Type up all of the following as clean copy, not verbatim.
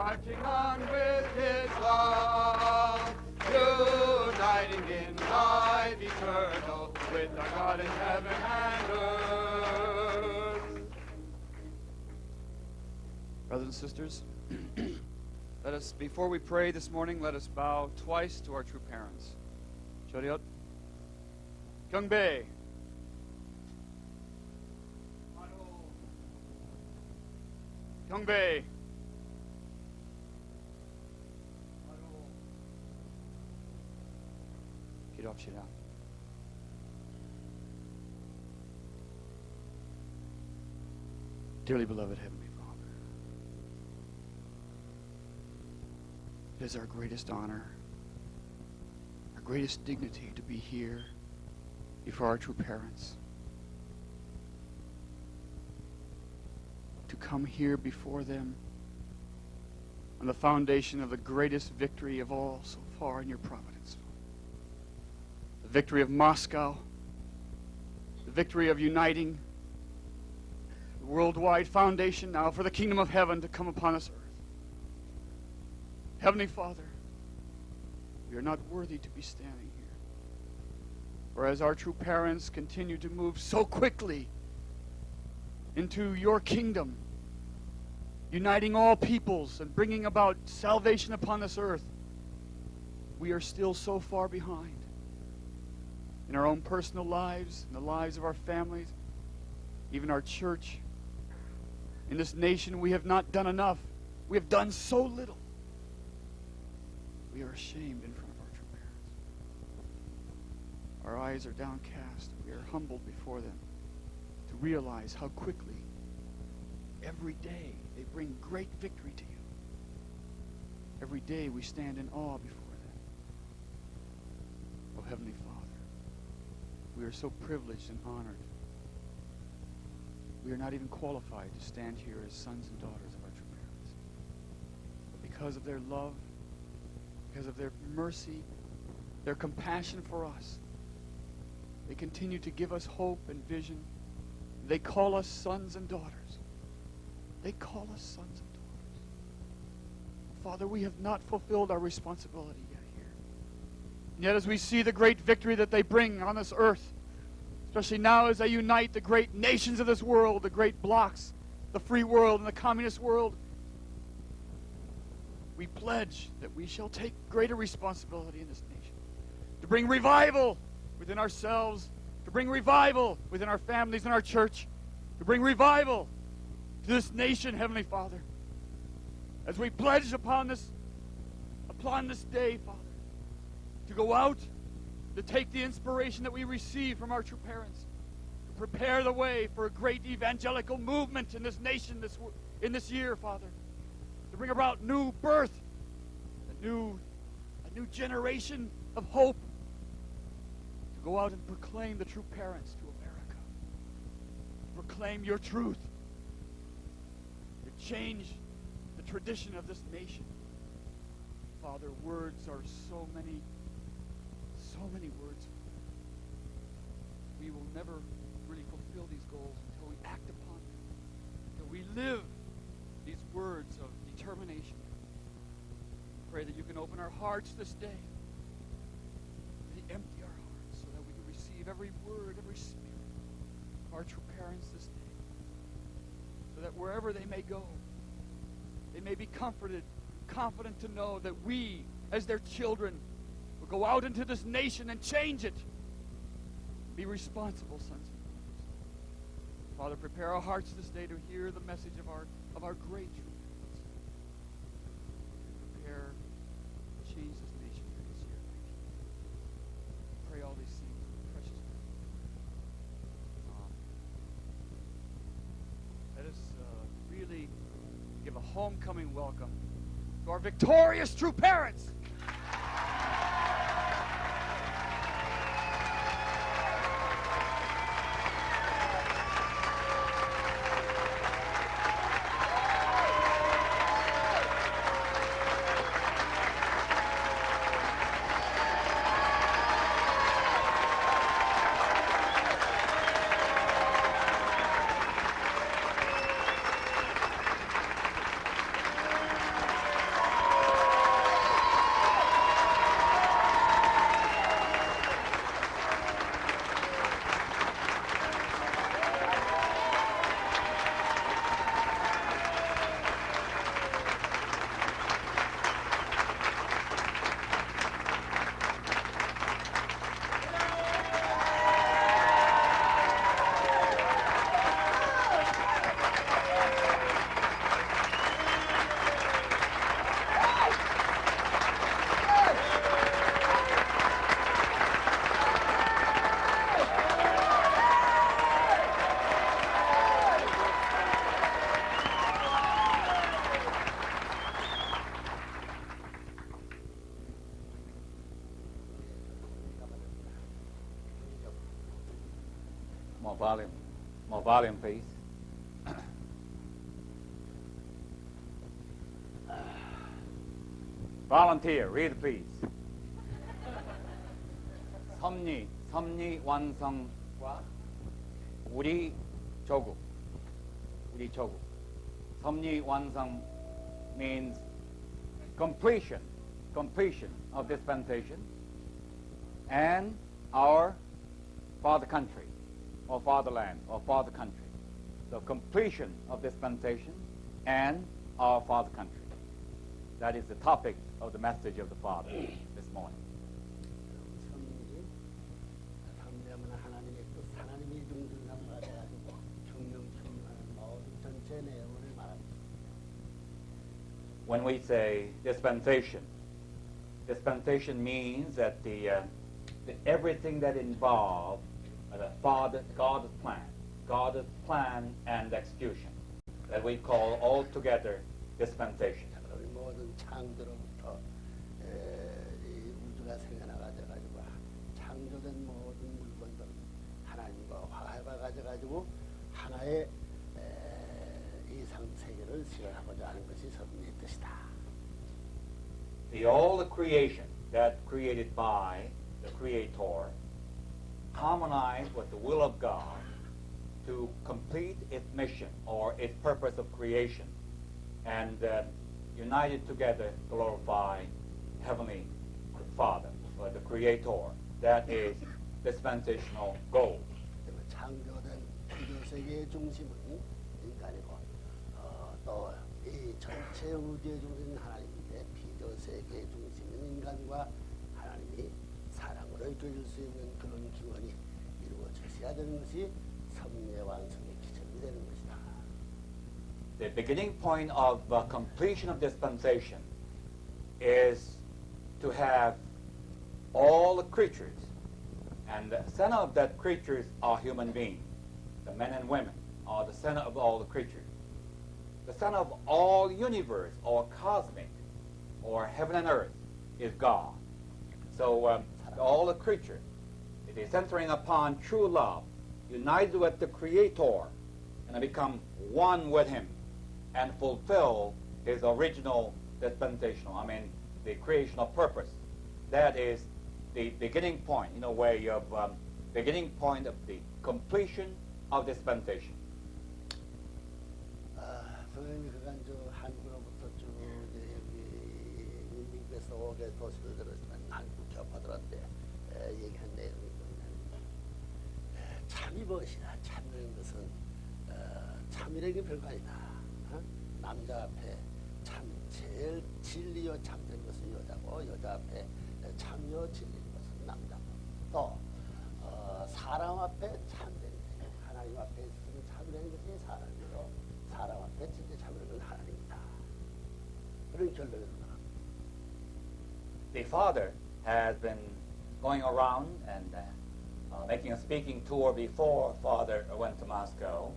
marching on with his love, uniting in life eternal with our God in heaven and earth. Brothers and sisters, let us, before we pray this morning, let us bow twice to our true parents. Chodiot, Kyungbae, Kyungbae, 기도합시다. Dearly beloved Heavenly Father, it is our greatest honor, our greatest dignity to be here before our true parents, to come here before them on the foundation of the greatest victory of all so far in your providence. The victory of Moscow, the victory of uniting the worldwide foundation now for the kingdom of heaven to come upon this earth. Heavenly Father, we are not worthy to be standing here. For as our true parents continue to move so quickly into your kingdom, uniting all peoples and bringing about salvation upon this earth, we are still so far behind in our own personal lives, in the lives of our families, even our church. In this nation, we have not done enough. We have done so little. We are ashamed in front of our true parents. Our eyes are downcast. We are humbled before them to realize how quickly, every day, they bring great victory to you. Every day we stand in awe before them. Oh, Heavenly Father, we are so privileged and honored. We are not even qualified to stand here as sons and daughters of our true parents. But because of their love, because of their mercy, their compassion for us, they continue to give us hope and vision. They call us sons and daughters. They call us sons and daughters. Father, we have not fulfilled our responsibility yet here. And yet as we see the great victory that they bring on this earth, especially now as they unite the great nations of this world, the great blocs, the free world and the communist world, we pledge that we shall take greater responsibility in this nation, to bring revival within ourselves, to bring revival within our families and our church, to bring revival to this nation, Heavenly Father. As we pledge upon this day, Father, to go out, to take the inspiration that we receive from our true parents, to prepare the way for a great evangelical movement in this nation in this year, Father, to bring about new birth, a new generation of hope, to go out and proclaim the true parents to America, to proclaim your truth, to change the tradition of this nation. Father, words are so many words. We will never really fulfill these goals until we act upon them, until we live these words of determination. Pray that you can open our hearts this day, really empty our hearts so that we can receive every word, every spirit of our true parents this day, so that wherever they may go, they may be comforted, confident to know that we, as their children, will go out into this nation and change it. Be responsible sons and daughters. Father, prepare our hearts this day to hear the message of our great true parents. Prepare to change this nation for this year. Pray all these things in the precious name. Let us really give a homecoming welcome to our victorious true parents. More volume, please. Volunteer, read please. 섭리 완성과 우리 조국. 섭리 완성 means completion of dispensation and our father country or fatherland or father country. So completion of dispensation and our father country. That is the topic of the message of the Father this morning. 섭리하면 하나님의 뜻, 하나님의 이중들과 가지고 경영하는 모든 전체 내용을 말합니다. When we say dispensation means that the everything that involves God's plan and execution, that we call altogether dispensation. 모든 창조로부터 이 우주가 생겨나가지고 창조된 모든 물건들 하나님과 화해가 가져가지고 하나의 이상 세계를 실현하고자 하는 것이 섭리의 뜻이다. All the creation that created by the Creator harmonized with the will of God to complete its mission or its purpose of creation, and united together glorify Heavenly Father, or the Creator. That is dispensational goal. 창조된 우주 세계의 중심은 인간이고 또 이 전체 우주의 중심은 하나님인데 비교 세계의 중심은 인간과 하나님이 사랑으로 이끌어줄 수 있는 그런 기원이 이루어져야 되는 것이 섭리의 완성의 기점이 되는 것이다. The beginning point of completion of dispensation is to have all the creatures, and the center of that creatures are human beings. The men and women are the center of all the creatures. The center of all universe or cosmic or heaven and earth is God. So all the creatures, it is centering upon true love, united with the Creator, and become one with Him, and fulfill His original dispensational, the creational purpose. That is the beginning point, in a way of beginning point of the completion of dispensation. 선생님이 그간 한국으로부터 쭉 미국에서 오게 도시를 들었지만 한국 교파들한테 얘기한 내용이 뭐냐면 참이 무엇이냐, 참이라는 것은 참이라는 게 별거 아니다. 남자 앞에 제일 진리요 참된 것은 여자고, 여자 앞에 참요 진리인 것은 남자고, 또 사람 앞에 참된 것, 하나님 앞에 있으면 참이라는 것이 사람이고, 사람 앞에 진짜 참이라는 건 하나님이다. 그런 결론을 나갑니다. The Father has been going around and making a speaking tour before Father went to Moscow,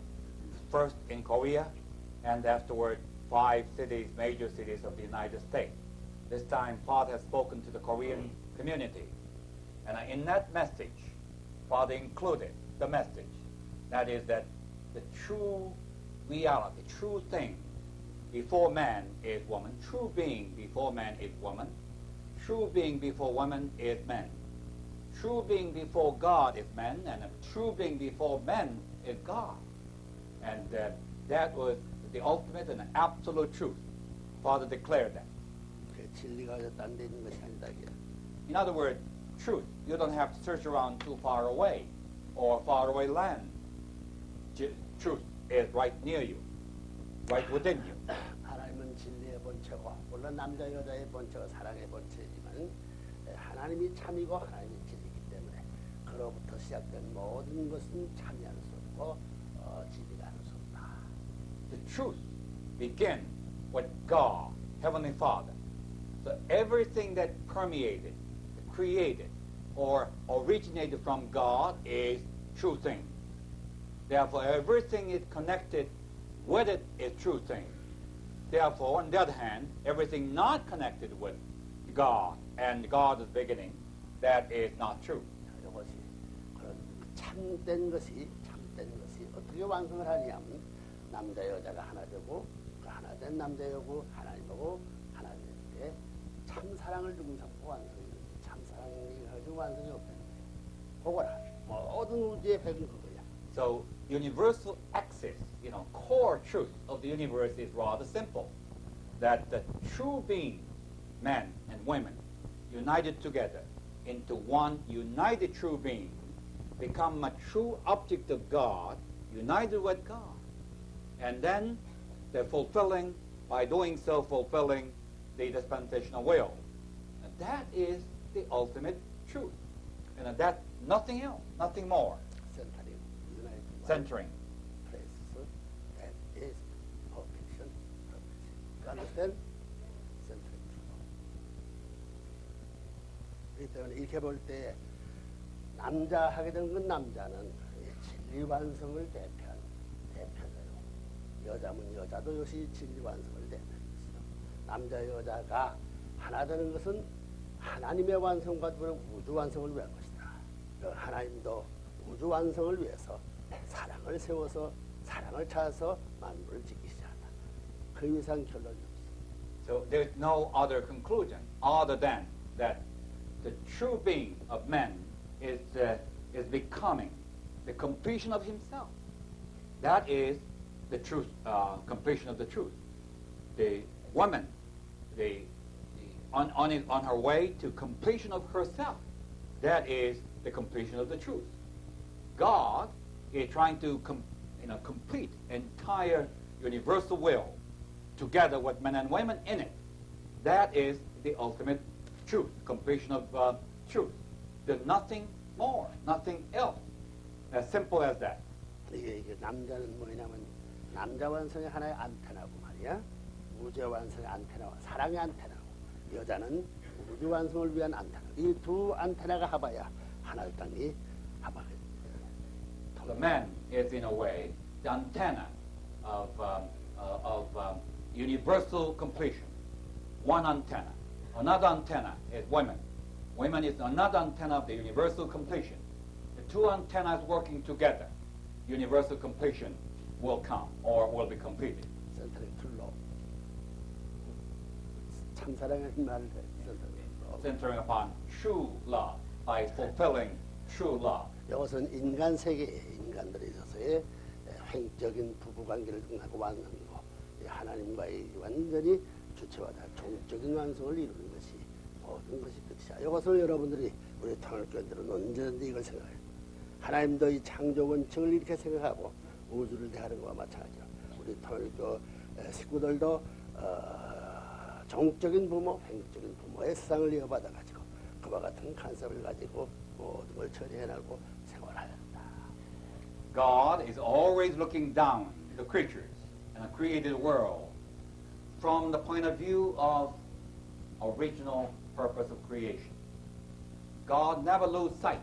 first in Korea, and afterward 5 cities, major cities of the United States. This time, Father has spoken to the Korean community. And in that message, Father included the message. That is that the true reality, true thing before man is woman, true being before man is woman, true being before woman is man, true being before God is man, and a true being before man is God. And that was the ultimate and absolute truth. Father declared that. 진리가 딴 데 있는 것이 아니다. In other words, truth. You don't have to search around too far away or far away land. Truth is right near you, right within you. 하나님은 진리의 본체고, 물론 남자 여자의 본체가 사랑의 본체지만 하나님이 참이고 하나님이 진리이기 때문에 그로부터 시작된 모든 것은 참여할 수 없고 진리가 할 수 없다. The truth begins with God, Heavenly Father. So everything that permeated, created, or originated from God is true thing. Therefore, everything is connected with it is true thing. Therefore, on the other hand, everything not connected with God and God's beginning, that is not true. 이것이 그런 참된 것이 참 된 것이 어떻게 완성을 하냐면 남자 여자가 하나 되고 그 하나 된 남자 여고 하나님하고 하나 되는데 참 사랑을 중삼고 완성이 참 사랑이 가지고 완성이 없다는 거예요. 그거라 모든 우주의 백은 그거야. So universal axis, core truth of the universe is rather simple. That the true being, men and women, united together into one united true being, become a true object of God, united with God. And then they're fulfilling, by doing so, fulfilling the dispensational will. And that is the ultimate truth. And that, nothing else, nothing more. Centering, united Centering. place. That is perfection. You understand? Centering. 그렇기 때문에 이렇게 볼 때 남자 하게 되는 건 남자는 진리 완성을 대표하는 대표자요. 여자면 여자도 역시 진리 완성을 대표하는 것이죠. 남자 여자가 하나 되는 것은 하나님의 완성과 우주 완성을 위한 것이다. 하나님도 우주 완성을 위해서 사랑을 세워서 사랑을 찾아서 만물을 짓기 시작한다. 그 이상 결론이 없어. So there's no other conclusion other than that the true being of man is becoming the completion of himself. That is the truth, completion of the truth. The woman, on her way to completion of herself, that is the completion of the truth. God is trying to complete entire universal will together with men and women in it. That is the ultimate truth, completion of truth. There's nothing more, nothing else. As simple as that. 이게 남자는 뭐냐면 남자 완성의 하나의 안테나고 말이야. 우주 완성의 안테나와 사랑의 안테나고 여자는 우주 완성을 위한 안테나. 이 두 안테나가 합하야 하나의 땅이 합하게. The man is in a way the antenna of universal completion. One antenna. Another antenna is women. Women is another antenna of the universal completion. The two antennas working together, universal completion will come or will be completed. 센터링 둘로 참사랑이라는 말을 해. Centering upon true love by fulfilling true love. 이것은 인간 세계에 인간들에 있어서의 횡적인 부부관계를 등하고 완성이고 하나님과의 완전히 주체와다 종적인 완성을 이루는 것이 모든 것이 끝이야. 이것을 여러분들이 우리 통일교인들은 언제든지 이걸 생각해요. 하나님도 이 창조 원칙을 이렇게 생각하고 우주를 대하는 것과 마찬가지로 우리 통일교 식구들도 종적인 부모, 횡적인 부모의 세상을 이어받아가지고 그와 같은 간섭을 가지고 모든 걸 처리해나가고 생활해야 한다. God is always looking down to the creatures in a created world from the point of view of original purpose of creation. God never loses sight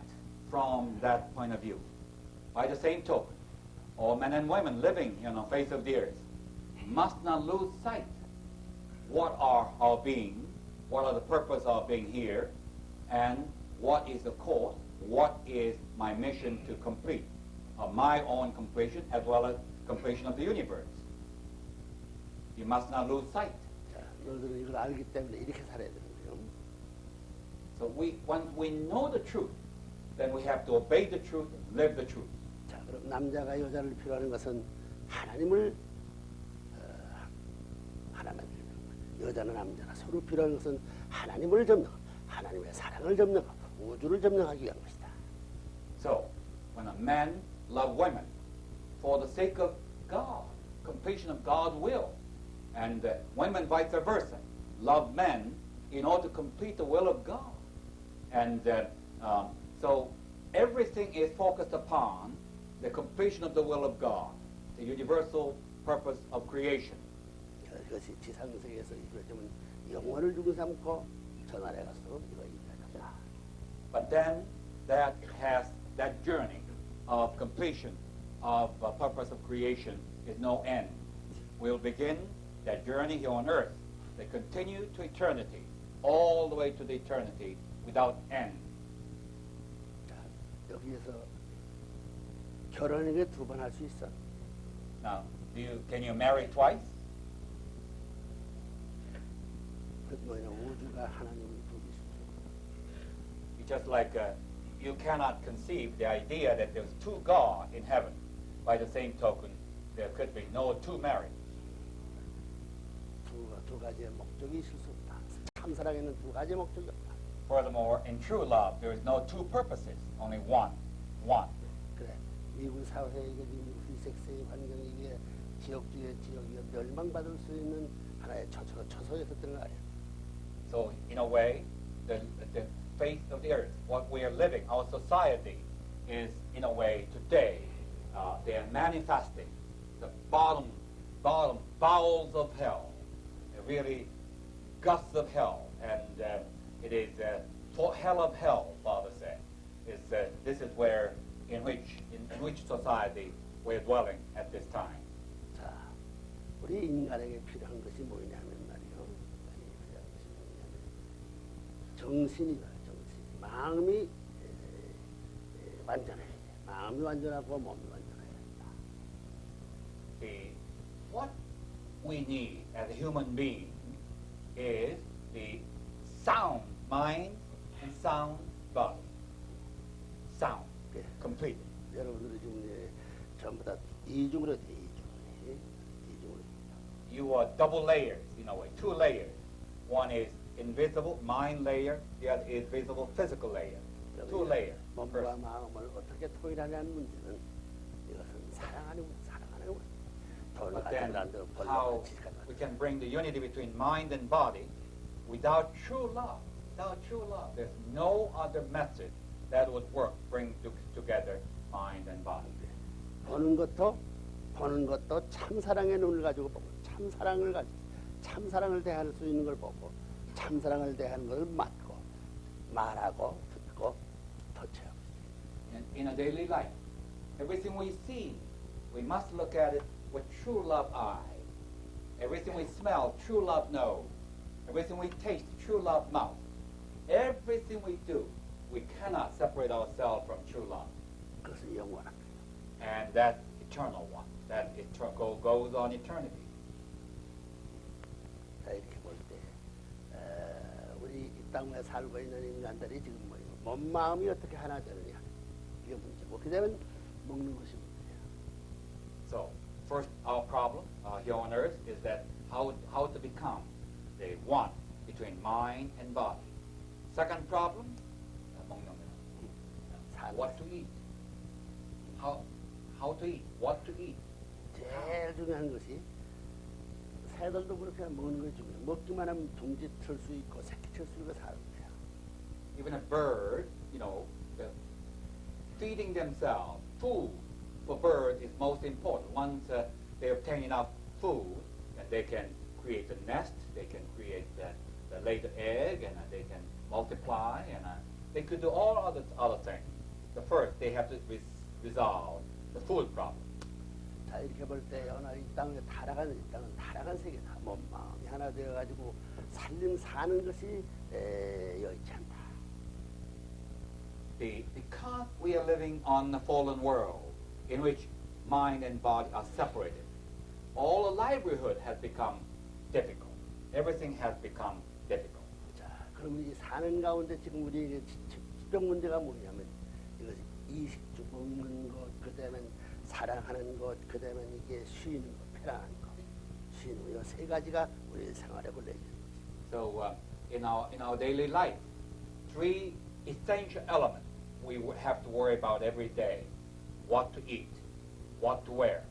from that point of view. By the same token, all men and women living on the face of the earth must not lose sight. What are our being? What are the purpose of being here? And what is the course? What is my mission to complete? My own completion as well as completion of the universe. You must not lose sight. 자, 너희들은 이걸 알기 때문에 이렇게 살아야 되는데요. So once we know the truth, then we have to obey the truth, live the truth. 자, 그럼 남자가 여자를 필요하는 것은 하나님을 하나만 필요하는 거예요. 여자는 남자나 서로 필요한 것은 하나님을 점령, 하나님의 사랑을 점령하고 우주를 점령하기 위한 것이다. So when a man loves women for the sake of God, completion of God's will, and women vice versa, love men in order to complete the will of God. And so everything is focused upon the completion of the will of God, the universal purpose of creation. 그것이 지상세계에서 이루어지면 영원을 주고 삼고 전하에 가서 이거 이루어진다. But then that journey of completion of purpose of creation is no end. We'll begin that journey here on earth that continue to eternity, all the way to the eternity without end. 자, 여기에서 결혼에게 두 번 할 수 있어? Now, can you marry twice? 그 뭐냐 우주가 하나님이 둘이시죠. It's just like you cannot conceive the idea that there's two gods in heaven. By the same token, there could be no two marriage. 두 가지의 목적이 있을 수 없다. 참사랑에는 두 가지의 목적이 없다. Furthermore, in true love, there is no two purposes, only one. One. 그래. 미국 사회에 이게 지금 희색세의 환경이 이게 지역 중에 지역이 멸망받을 수 있는 하나의 처소였었던 거 아니야. So, in a way, the face of the earth, what we are living, our society, is in a way today, they are manifesting the bowels of hell, really guts of hell, and it is for hell of hell, Father said. This is where, in which society we're dwelling at this time. 자, 우리 인간에게 필요한 것이 뭐냐면 말이요. 정신이다, 정신. 마음이 완전해. 마음이 완전하고 몸이 완전해야 된다. What we need as a human being is the sound mind and sound body. Sound, 예. complete. 여러분들이 지금 이제 전부 다 이중으로 돼, 이중으로. You are double layers in a way, two layers. One is invisible mind layer, the other is visible physical layer. Two layers. 몸과 마음을 어떻게 토일하냐는 문제는 이것은 사랑하는 거. 돈을 But 가진 then, 사람들은 how 벌레가 지가 we can bring the unity between mind and body without true love. Without true love, there's no other method that would work, bring together mind and body. 보는 것도 참사랑의 눈을 가지고 보고 참사랑을 대할 수 있는 걸 보고 참사랑을 대하는 것을 맡고 말하고 듣고 터치하고. In a daily life, everything we see, we must look at it with true love eye. Everything we smell, true love nose. Everything we taste, true love mouth. Everything we do, we cannot separate ourselves from true love. 그것은 영원한 거예요. And that eternal one, that goes on eternity. 자, 이렇게 볼 때 우리 이 땅에 살고 있는 인간들이 지금 몸 마음이 어떻게 하나 되느냐 이게 문제고 그다음에 먹는 것이 문제야. So, first, our problem here on earth is that how to become the one between mind and body. Second problem, 먹는 거. What to eat. How to eat. What to eat. 제일 중요한 것이 새들도 그렇게 먹는 것이 중요해. 먹기만 하면 둥지 틀 수 있고 새끼 틀 수 있고 사는 거야. Even a bird, feeding themselves, food for birds is most important. Once they obtain enough food, and they can create a nest, they can create lay the egg, and they can multiply, and they could do all other things. The first, they have to resolve the food problem. 자, 이렇게 볼 때 이 땅에 이 땅은 타락한 세계다. 몸 마음이 하나 되어가지고 사는 것이 여의치 않다. Because we are living on the fallen world, in which mind and body are separated, all the livelihood has become difficult. Everything has become difficult. 자, 그럼 이 사는 가운데 지금 우리에게 집중 문제가 뭐냐면 이것이 이식주 먹는 것, 그다음에 사랑하는 것, 그다음에 이게 쉬는 것, 편안한 것, 쉬는 것, 이 세 가지가 우리 생활에 걸려 있는 거지. So in our daily life, three essential elements we have to worry about every day: what to eat, what to wear,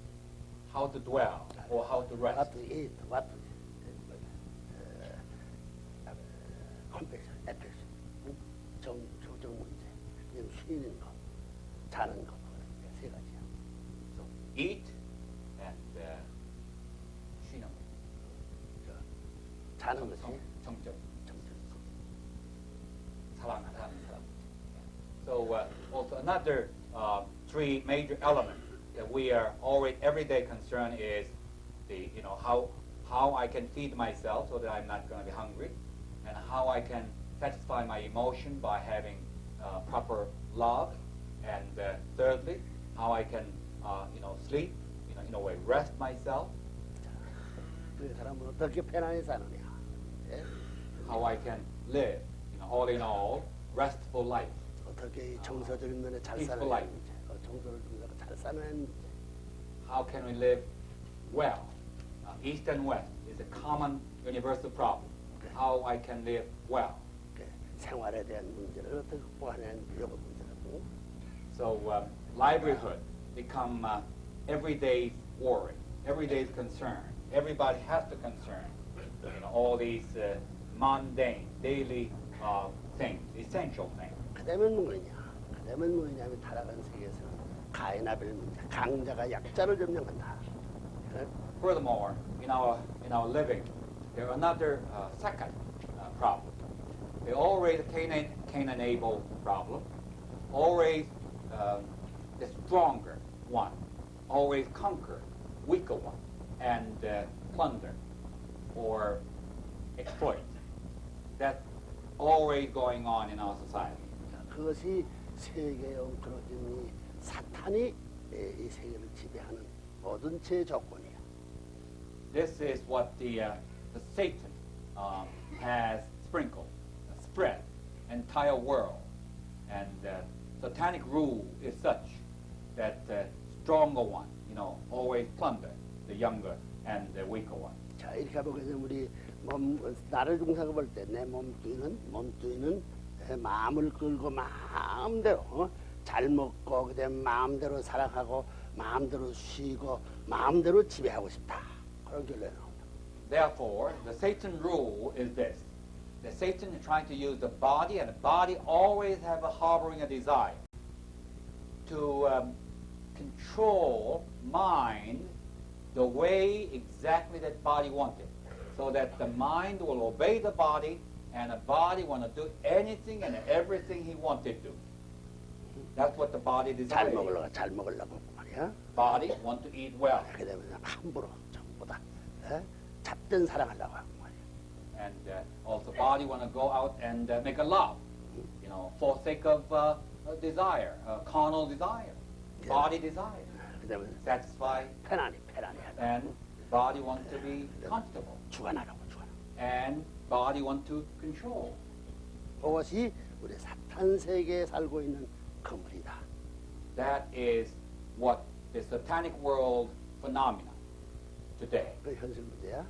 how to dwell, or how to rest. What to eat, what to compassion, affection, 정문제, 그리고 쉬는 것, 자는 것, 세 가지야. So eat and 쉬는 거. 자는 것이 정적. 정적. 사랑하는 사람. So also another three major elements that we are already everyday concern is how I can feed myself so that I'm not going to be hungry, and how I can satisfy my emotion by having proper love, and thirdly, how I can, sleep, in a way, rest myself, 그 사람은 어떻게 편안히 사느냐? 예? how I can live, all in all, restful life. 어떻게 이 정서적인 면에 잘 peaceful 사느냐? life. 정서를 중심으로 잘 사는 How can we live well? East and West is a common universal problem. How I can live well. 그 생활에 대한 문제를 어떻게 극복하냐는 이런 문제라고. So livelihood become everyday worry, everyday concern. Everybody has to concern. All these mundane, daily things, essential things. 그다음엔 뭐냐? 그다음엔 뭐냐면 타락한 세계에서는 가인아벨 문제, 강자가 약자를 점령한다. 예? Furthermore, in our living, there are another second problem. They always Cain and Abel problem. Always the stronger one, always conquer weaker one, and plunder or exploit. That's always going on in our society. 그것이 세계에 엉클어진 이 사탄이 이 세계를 지배하는 모든 제 조건이야. This is what the Satan has sprinkled, spread, entire world, and satanic rule is such that the stronger one, always plunder the younger and the weaker one. 자 이렇게 보게 되면 우리 나를 중생을 볼 때 내 몸뚱이는 마음을 끌고 마음대로 잘 먹고 그다음 마음대로 살아가고 마음대로 쉬고 마음대로 지배하고 싶다. 그런 결론이 나옵니다. Therefore, the Satan rule is this: the Satan is trying to use the body, and the body always have a harboring a desire to control mind the way exactly that body wanted, so that the mind will obey the body, and the body want to do anything and everything he wanted to. That's what the body 잘 desires. 먹으려고 말이야. Body want to eat well, 그렇게 되면 함부로 전부 다 잡된 사랑하려고 하고 말이야. and also body want to go out and make a love, for sake of desire, carnal desire, body desire, 그다음에 satisfy, 편안히 하다. and body want to be comfortable, 주관하라고. and body want to control. 그것이 우리 사탄 세계에 살고 있는 건물이다. That is what the satanic world phenomena today. 그 현실 문제야.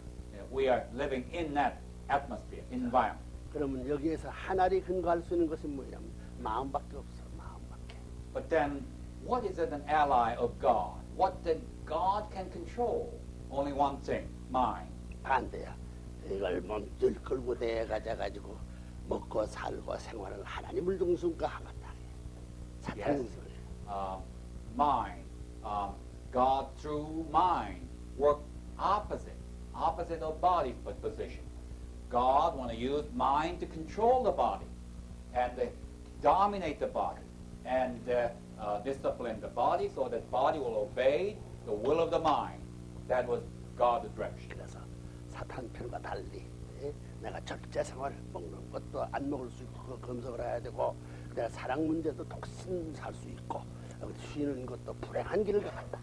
We are living in that atmosphere, environment. 그러면 여기에서 하나리 근거할 수 있는 것이 뭐냐면 마음밖에 없어. 마음밖에. But then, what is an ally of God? What that God can control? Only one thing, mind. 반대야. 이걸 몸들 끌고 내가져가지고 먹고 살고 생활을 하나님을 중심화하겠다. 사탄 Yes. Mind. God through mind work opposite of body position. God want to use mind to control the body and dominate the body and discipline the body so that body will obey the will of the mind. That was God's direction. 그래서 사탄 편과 달리 내가 절제 생활 먹는 것도 안 먹을 수 있고 검색을 해야 되고 내가 사랑 문제도 독신 살 수 있고 쉬는 것도 불행한 길을 가간다.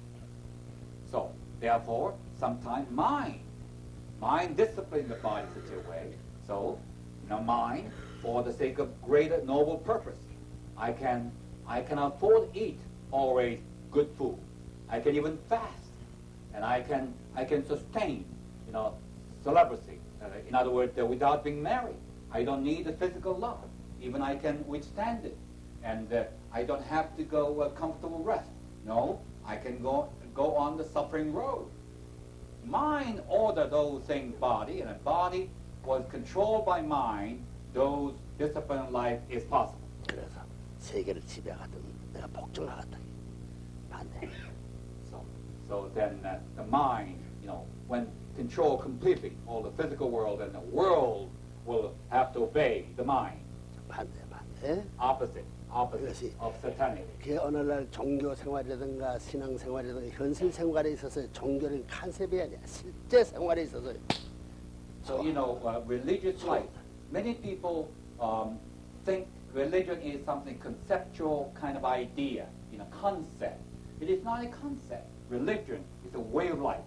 So, therefore, sometimes mind discipline the body such a way. So, mind for the sake of greater noble purpose. I can afford to eat always good food. I can even fast, and I can sustain, celibacy. In other words, without being married, I don't need the physical love. Even I can withstand it, and I don't have to go comfortable rest. No, I can go on the suffering road. Mind order those things body, and a body was controlled by mind. Those disciplined life is possible. 그래서 세계를 지배하거든 내가 복종하겠다. 반대. So then the mind, when control completely all the physical world, and the world will have to obey the mind. 반대. Opposite 그것이 of satanic. 그 어느 날 종교 생활이라든가 신앙 생활이라든가 현실 생활에 있어서 종교는 컨셉이 아니야. 실제 생활에 있어서. So religious life. Many people think religion is something conceptual kind of idea, concept. It is not a concept. Religion is a way of life.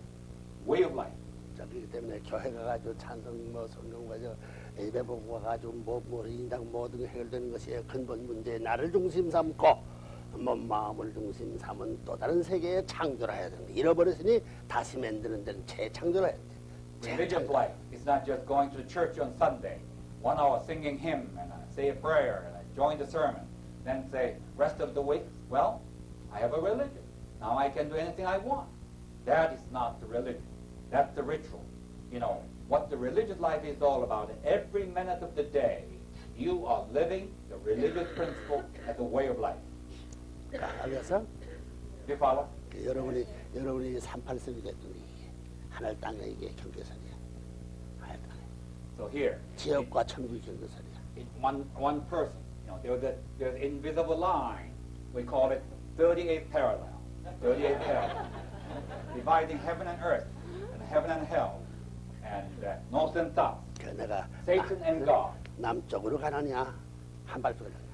Way of life. 자, 그렇기 때문에 교회 가가지고 찬송 뭐 성경 가지고 예배 보고 가가지고 뭐 인당 모든 해결되는 것이 근본 문제. 나를 중심 삼고 뭐 마음을 중심 삼은 또 다른 세계에 창조를 해야 되는 거. 잃어버렸으니 다시 만드는 데는 재창조를 해야 돼. Religious life is not just going to church on Sunday, 1 hour singing hymn and say a prayer and join the sermon, then say rest of the week, well, I have a religion. Now I can do anything I want. That is not the religion. That's the ritual. You know, what the religious life is all about, every minute of the day, you are living the religious principle as a way of life. 알겠어? Do you follow? 여러분이 38석이 됐더니 하늘 땅에 이게 경계선이야. 하늘 땅에. So here, 지역과 천국의 경계선이야. one person, you know, there's an invisible line. We call it 38th parallel. 38th parallel. Dividing heaven and earth, and heaven and hell, and north and south. 그 내가 Satan and God. 남쪽으로 가느냐, 한발쪽으로 가느냐.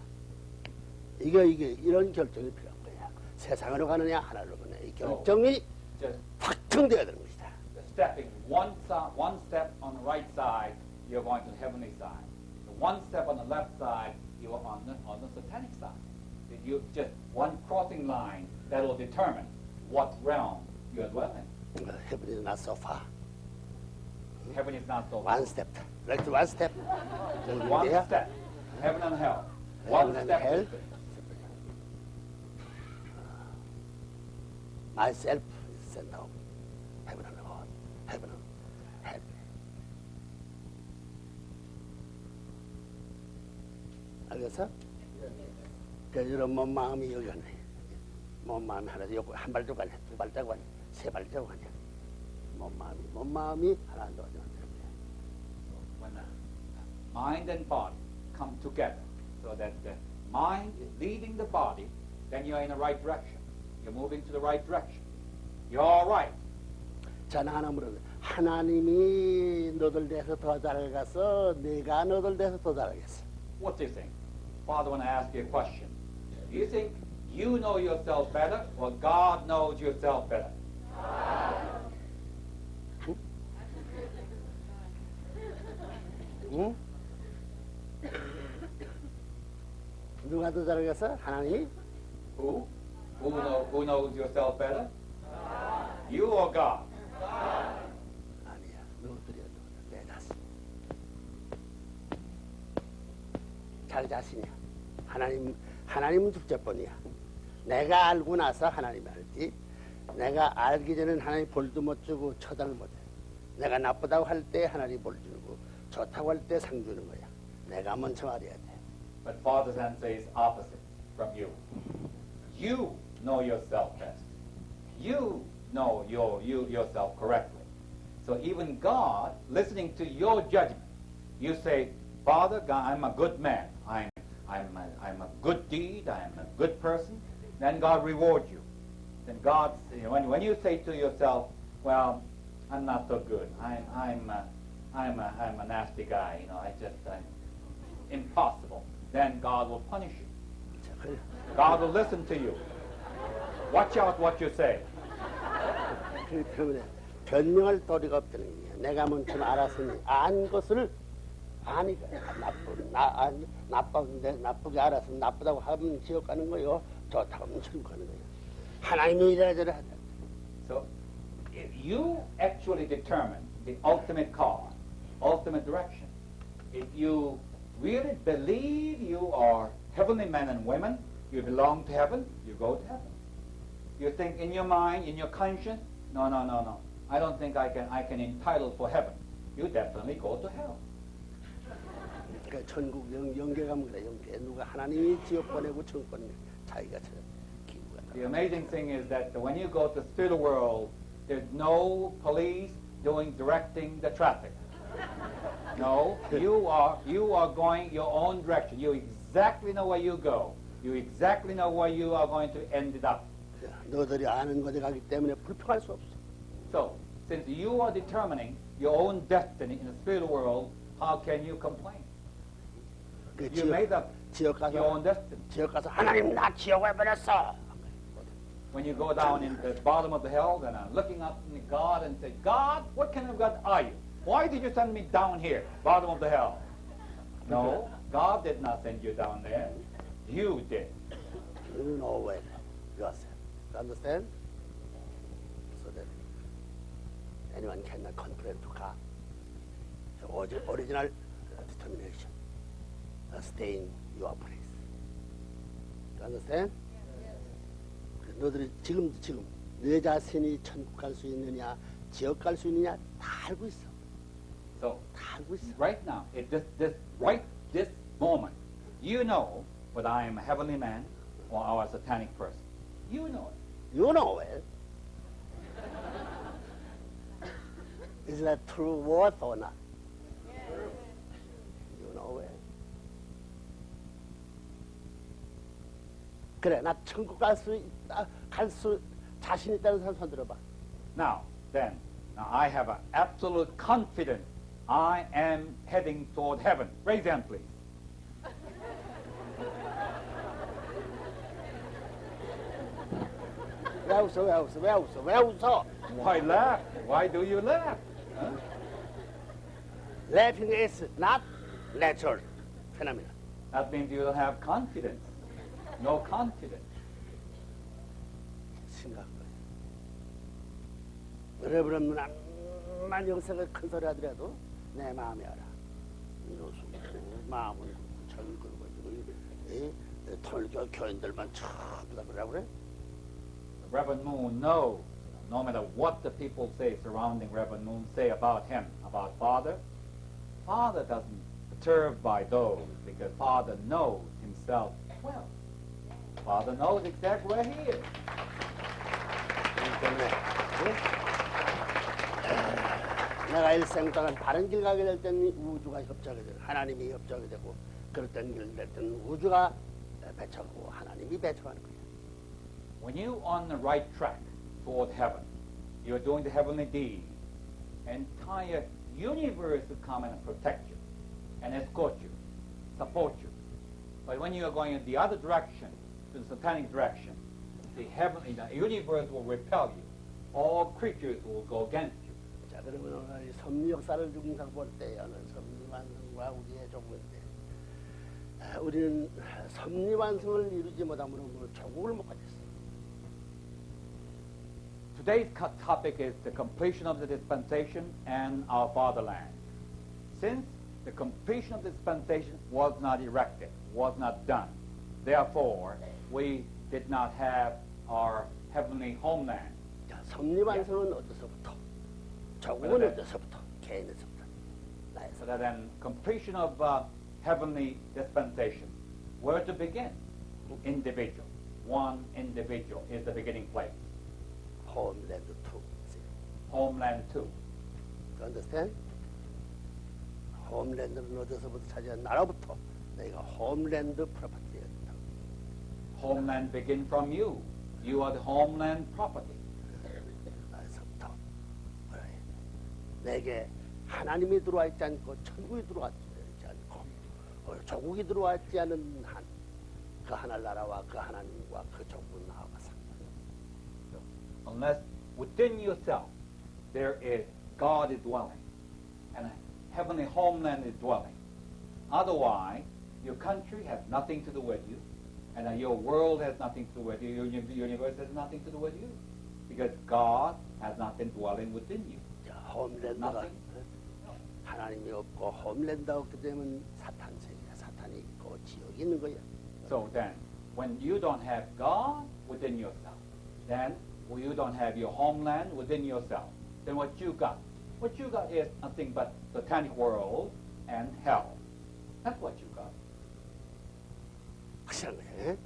이게 이런 결정이 필요한 거야. 세상으로 가느냐, 하늘로 가느냐. 이 결정이 Just 확정돼야 되는 것이다. stepping one step on the right side, you're going to the heavenly side. One step on the left side, you are on the satanic side. You just one crossing line that will determine what realm you are dwelling. Heaven is not so far. Heaven is not so One step. Like one step. one step. Heaven and hell. One Heaven and step. hell. distance. Myself is sent home. Heaven and God. Heaven and hell. 알겠어? 그 여러분 몸 마음이 여기 있네. 몸 마음이 하나 여기 한 발자국 아니야, 두 발자국 아니야, 세 발자국 아니야. 몸 마음이 하나 안 도와주면 되는 거야. When the mind and body come together, so that the mind is leading the body, then you are in the right direction. You're moving to the right direction. You're all right. 자, 나 하나 물어봐. 하나님이 너들 대해서 더 잘가서 내가 너들 대해서 더 잘하겠어. What do you think? Father, when I ask you a question, do you think you know yourself better or God knows yourself better? 응? 누가 더 잘하겠어? 하나님이? Who? Who knows yourself better? You or God? 아니야. 너들이야. 내 자신. 자기 자신이야. 하나님은 둘째뿐이야. 내가 알고 나서 하나님이 알지. 내가 알기 전에는 하나님 볼도 못 주고 처단을 못 해. 내가 나쁘다고 할 때 하나님 볼 주고 좋다고 할 때 상 주는 거야. 내가 먼저 말해야 돼. But Father's answer is opposite from you. You know yourself best. You know yourself correctly. So even God, listening to your judgment, you say, Father, God, I'm a good man. I'm a good deed. I'm a good person. Then God rewards you. Then God, when you say to yourself, well, I'm not so good. I'm a nasty guy. You know, I'm impossible. Then God will punish you. God will listen to you. Watch out what you say. 그 때문에 변명할 도리가 없다는 거야. 내가 먼저 알았으니 안 것을 아니까 나쁘게 알았으면 나쁘다고 하면 지옥 가는 거요. 좋다고 하면 천국 가는 거야. 하나님이 이래저래 하다. So, if you actually determine the ultimate cause, ultimate direction, if you really believe you are heavenly men and women, you belong to heaven, you go to heaven. You think in your mind, in your conscience, no. I don't think I can entitle for heaven. You definitely go to hell. 그 천국 영계가면 그래. 영계 누가 하나님이 지옥 보내고 천국 보내고 자기가 기구가. The amazing thing is that when you go to the spiritual world, there's no police directing the traffic. No, you are going your own direction. You exactly know where you go. You exactly know where you are going to end it up. 너들이 아는 곳에 가기 때문에 불평할 수 없어. So, since you are determining your own destiny in the spiritual world, how can you complain? 그 You made up 지옥 your own 가서 destiny. 지옥 가서 하나님 나 지옥에 보냈어. when you go down in the bottom of the hell and looking up to God and say, God, what kind of God are you? Why did you send me down here, bottom of the hell? No, God did not send you down there. You did. You know well yourself. You understand? So that anyone cannot complain to God. The original determination. Stay in your place. You understand? 너들이 지금 내 자신이 천국 갈 수 있느냐, 지옥 갈 수 있느냐 다 알고 있어. So, 다 알고 있어. right now, at this moment, you know whether I am a heavenly man or a satanic person. You know it. You know it. Is that true worth or not? You know it. 그래, 나 천국 갈 수 자신 있다는 사람 손 들어봐. Now, I have an absolute confidence I am heading toward heaven. Raise your hand, please. 왜 웃어? Why laugh? Why do you laugh? Huh? Laughing is not natural phenomenon. That means you don't have confidence. No confidence. 심각한 거야. 여러분은 암만 영생을 큰 소리 하더라도 내 마음이 알아. 이노수 마음은 정이 긁어지고 톨교 교인들만 전부 다 뭐라 그래? Reverend Moon knows, no matter what the people say surrounding Reverend Moon say about him, about Father, Father doesn't perturbed by those because Father knows himself well. Father knows exactly where he is. 때문에 내가 일생 동안 바른 길 가게 될 때는 우주가 협조하게 되고 하나님이 협조하게 되고 그랬던 길 될 때는 우주가 배척하고 하나님이 배척하는 거예요. When you're on the right track toward heaven, you're doing the heavenly deed, entire universe will come and protect you and escort you, support you. But when you are going in the other direction, to the satanic direction, the universe will repel you. All creatures will go against you. 자, 그러면 오늘 섭리 역사를 중상 볼 때에는 섭리 완성과 우리의 조건인데 우리는 섭리 완성을 이루지 못함으로 조국을 못 가졌어. Today's topic is the completion of the dispensation and our fatherland. Since the completion of the dispensation was not erected, was not done, therefore we did not have our heavenly homeland. 자, 섭리 완성은 어디서부터? 조국은 어디서부터? 개인에서부터. 나에서. So that then completion of heavenly dispensation, where to begin? Individual. One individual is the beginning place. Homeland 2. Homeland 2. You understand? 홈랜드는 어디서부터 차지한 나라부터 내가 홈랜드 프로퍼티였다. Homeland begin from you. You are the homeland property. 나에서부터 뭐라 해? 내게 하나님이 들어와 있지 않고 천국이 들어와 있지 않고 조국이 들어와 있지 않은 한 그 하늘나라와 그 하나님과 그 조국은 나와 상관없어. Unless within yourself there is God is dwelling and a heavenly homeland is dwelling. Otherwise, your country has nothing to do with you, and your world has nothing to do with you, your universe has nothing to do with you, because God has not been dwelling within you. 자, 홈랜드가 하나님이 없고 홈랜드가 없기 때문에 사탄 세계야. 사탄이 있고 지옥이 있는 거야. So then, when you don't have God within yourself, then you don't have your homeland within yourself, then what you got? What you got is nothing but satanic world and hell. That's what you got. 확실한 거야.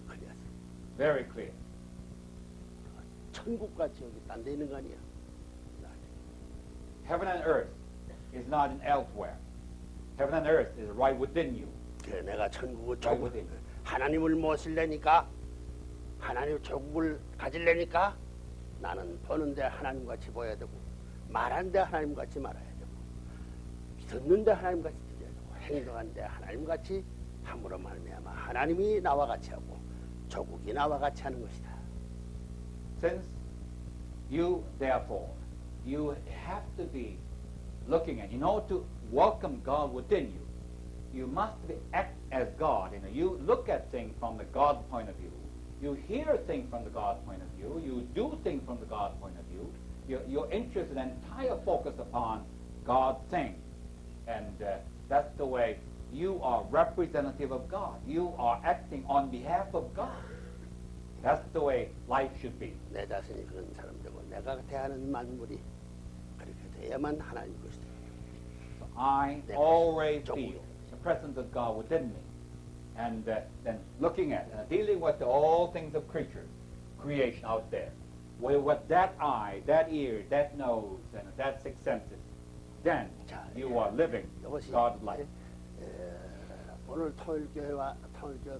그래야지. Very clear. 천국과 지옥이 딴 데 있는 거 아니야. Heaven and earth is not in elsewhere. Heaven and earth is right within you. 그래, 내가 천국을 Right 조국 within you. 하나님을 모시려니까 하나님 조국을 가지려니까 나는 보는데 하나님같이 보여야 되고 말하는데 하나님같이 말해야 되고 듣는데 하나님같이 들어야 되고 행동하는데 하나님같이 함으로 말미암아 하나님이 나와 같이 하고 조국이 나와 같이 하는 것이다. Since you, therefore, you have to be looking at, in order to welcome God within you, you must act as God. You look at things from the God point of view. You hear things from the God point of view. You do things from the God point of view. Your interest and entire focus upon God's thing. And that's the way you are representative of God. You are acting on behalf of God. That's the way life should be. 내 자신이 그런 사람이고 내가 대하는 만물이 그렇게 돼야만 하나님 것이다. So I always feel the presence of God within me. And then looking at dealing with all things of creatures, creation out there, with that eye, that ear, that nose, and that sixth senses, then you are living God's life. 오늘 통일교회와 통일교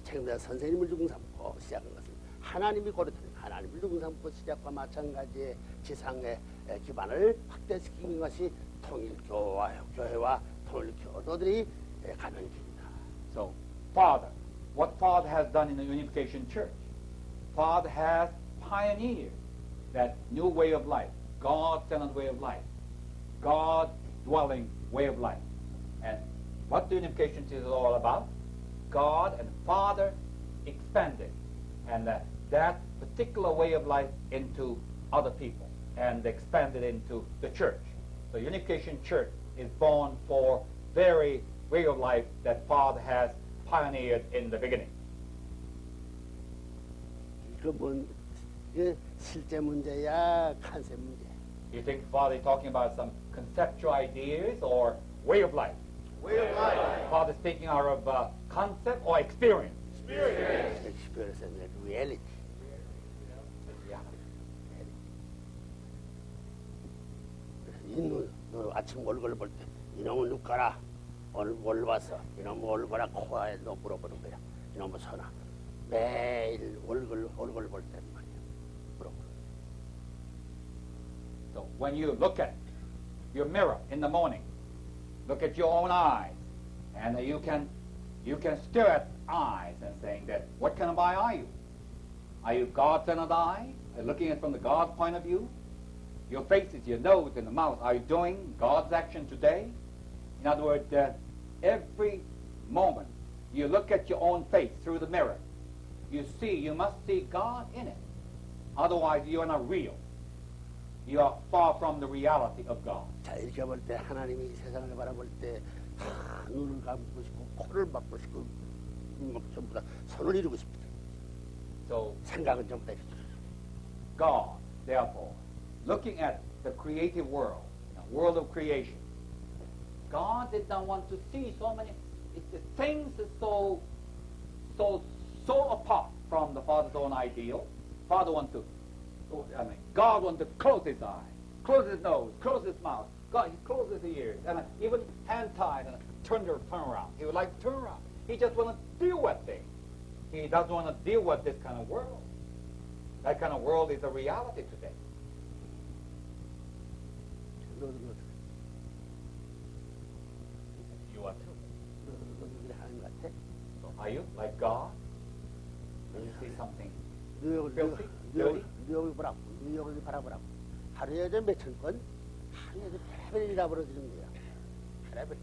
책임자 선생님을 두고 삼고 시작한 것은 하나님이 고르던 하나님을 두고 삼고 시작과 마찬가지의 지상의 기반을 확대시키는 것이 통일교회와 통일교도들이 가는 길이다. So, Father, what Father has done in the Unification Church, Father has pioneered that new way of life, God-centered way of life, God-dwelling way of life. And what the Unification Church is all about, God and Father expanded, and that particular way of life into other people, and expanded into the church. The Unification Church is born for very way of life that Father has pioneered in the beginning. 이게 실제 문제야, 컨셉 문제. You think Father is talking about some conceptual ideas or way of life? Way of life. Father speaking out of concept or experience? Experience and reality. 너 아침 얼굴 볼 때 이놈은 누가라? 오늘 뭘 봤어? 이놈 얼굴아 코에 너 물어보는 거야. 이놈은 선아. 매일 얼굴 볼 때 말이야. 물어보는. So when you look at your mirror in the morning, look at your own eyes, and you can stare at eyes and saying that, what kind of eye are you? Are you God-centered eye? Are you looking at it from the God point of view? Your faces, your nose, and the mouth, are you doing God's action today? In other words, every moment you look at your own face through the mirror, you must see God in it. Otherwise, you are not real. You are far from the reality of God. 자, 이렇게 볼 때 하나님이 이 세상을 바라볼 때 눈을 감고 싶고 코를 막고 싶고 전부 다 손을 이루고 싶다. So 생각은 전부 다 이렇게. God, therefore, looking at the creative world, the world of creation, God did not want to see so many things that so apart from the Father's own ideal. God wanted to close his eyes, close his nose, close his mouth. God, he closed his ears, and even hand tied and turn around. He would like to turn around. He just want to deal with things. He doesn't want to deal with this kind of world. That kind of world is a reality today. You are too. 너도 하나님 같아? So are you like God? When you see something filthy, dirty? 뉴욕을 보라고, 뉴욕을 바라보라고. 하루에 몇천 건, 하루에 별의별 벌어지는 거야. 별의별.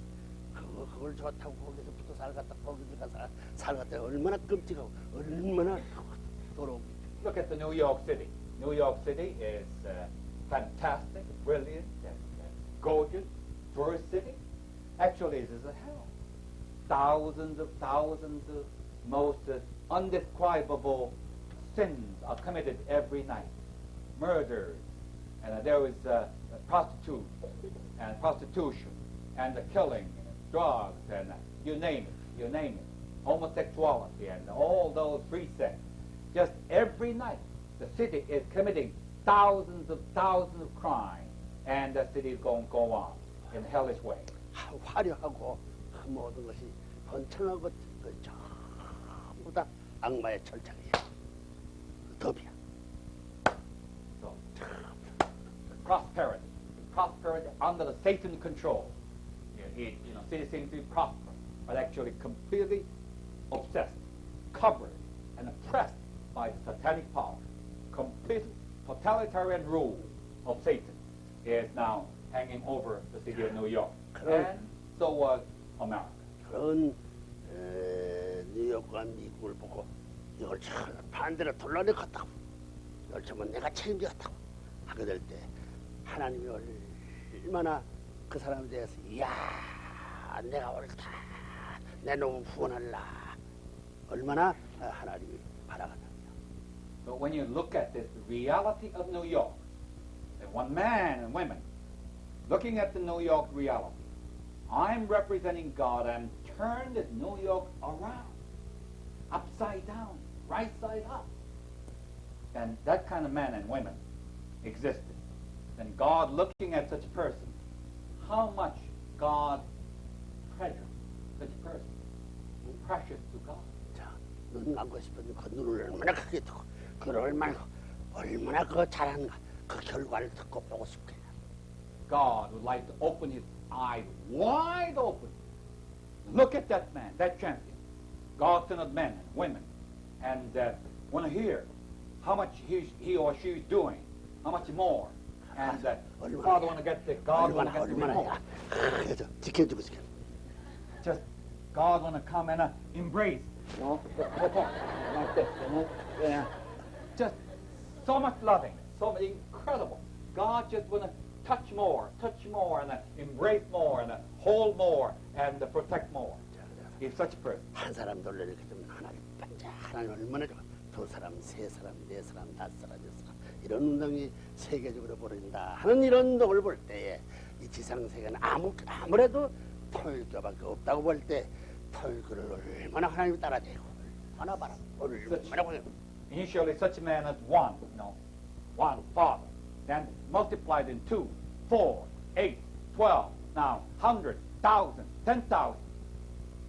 그걸 좋다고 거기서부터 살갔다 거기서 살갔다 얼마나 끔찍하고 얼마나 더러운. Look at the New York City. New York City is fantastic, brilliant, and gorgeous, tourist city. Actually, this is a hell. Thousands of most undescribable sins are committed every night. Murders, and there is prostitution, and the killing, and drugs, and you name it. Homosexuality, and all those precepts. Just every night, the city is committing thousands of crimes, and the city is going to go on in a hellish way. 화려하고 그 모든 것이 번창하고 그 전부 다 악마의 철창이야. 덤이야. So, prosperity under the Satan control. City seems to be prosperous, but actually completely obsessed, covered, and oppressed by satanic power. Complete totalitarian rule of Satan is now hanging over the city of New York. And so was America. 그런 뉴욕과 미국을 보고 이걸 반대로 돌려내겠다고 이걸 전부 내가 책임지겠다고 하게 될 때 하나님이 얼마나 그 사람에 대해서 이야 내가 옳다 내 놈을 후원할라 얼마나 하나님이 바라겠느냐. But when you look at this reality of New York, that one man and women looking at the New York reality, I'm representing God and turn this New York around, upside down, right side up. And that kind of men and women existed. And God looking at such a person, how much God treasures such a person, precious to God. 자, 눈 감고 싶은 그 눈을 얼마나 크게 뜨고 그걸 얼마나 그 잘하는가 그 결과를 듣고 보고 싶겠냐. God would like to open his eyes wide open. Look at that man, that champion. God sent of men and women, and want to hear how much he or she is doing, how much more. And God want to get the report. 그래서 지켜주고 싶겠냐. Just God want to come and embrace, you know, like this, you know, yeah. Just so much loving, so much incredible. God just want to touch more, and embrace more, and hold more, and protect more. If such a person. 한 사람 돌려내게 되면 하나님 반짝 하나님 얼마나 좋아. 두 사람, 세 사람, 네 사람, 다섯 사람, 여섯 사람 이런 운동이 세계적으로 벌어진다 하는 이런 운동을 볼 때에 이 지상 세계는 아무래도 토일교밖에 없다고 볼 때 토일교를 얼마나 하나님이 따라대고 얼마나 바라고 얼마나 보내. Initially, such a man as one, you know, one father, then multiplied in 2, 4, 8, 12, now 100, 1,000, 10,000.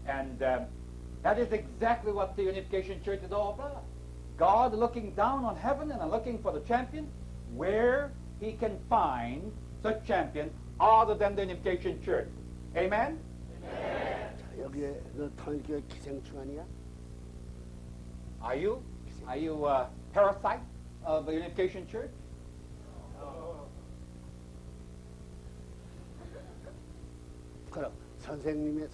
And that is exactly what the Unification Church is all about. God looking down on heaven and looking for the champion, where he can find such champion other than the Unification Church. Amen? 자, 여기에 그 토일교회 기생충 아니야? Are you a parasite of the Unification Church? 그럼 선생님이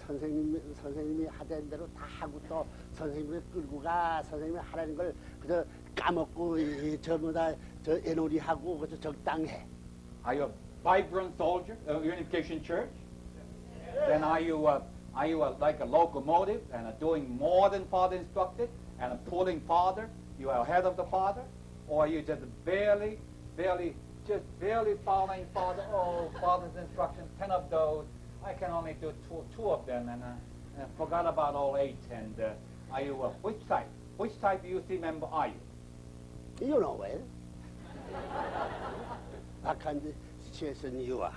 하던 대로 다 하고 또 선생님이 끌고 가 선생님이 하라는 걸 그저 까먹고 전부 다 저 애놀이 하고 그저 적당해. Are you a vibrant soldier of Unification Church? Then are you like a locomotive and doing more than Father instructed and pulling Father? You are ahead of the Father, or are you just barely following Father? Oh, Father's instructions, 10 of those. I can only do two of them, and forgot about all 8. And are you which type UC member are you? You know well. What kind of situation you are?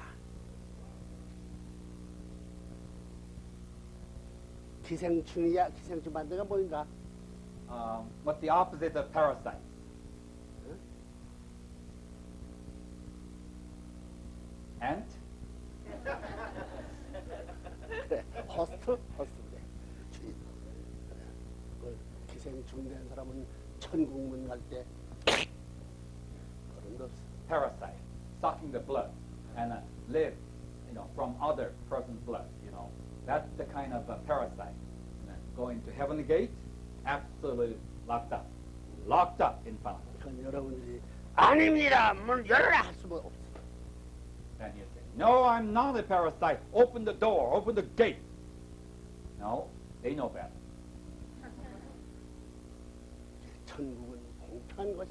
기생충이야. 기생충 반대가 뭐인가? What's the opposite of parasite? Ant? 그래, 호스트 그래. 주인. 그래. 그 기생충 된 사람은 천국문 갈 때 그런 거 없어. Parasite, sucking the blood and live, you know, from other person's blood. You know, that's the kind of parasite. Going to heavenly gate, absolutely locked up in front of you. 그건 여러분들이 아닙니다. 문 열어라 할 수가 없어. Then you say, no, I'm not a parasite. Open the door, open the gate. No, they know better. 천국은 공평한 것이.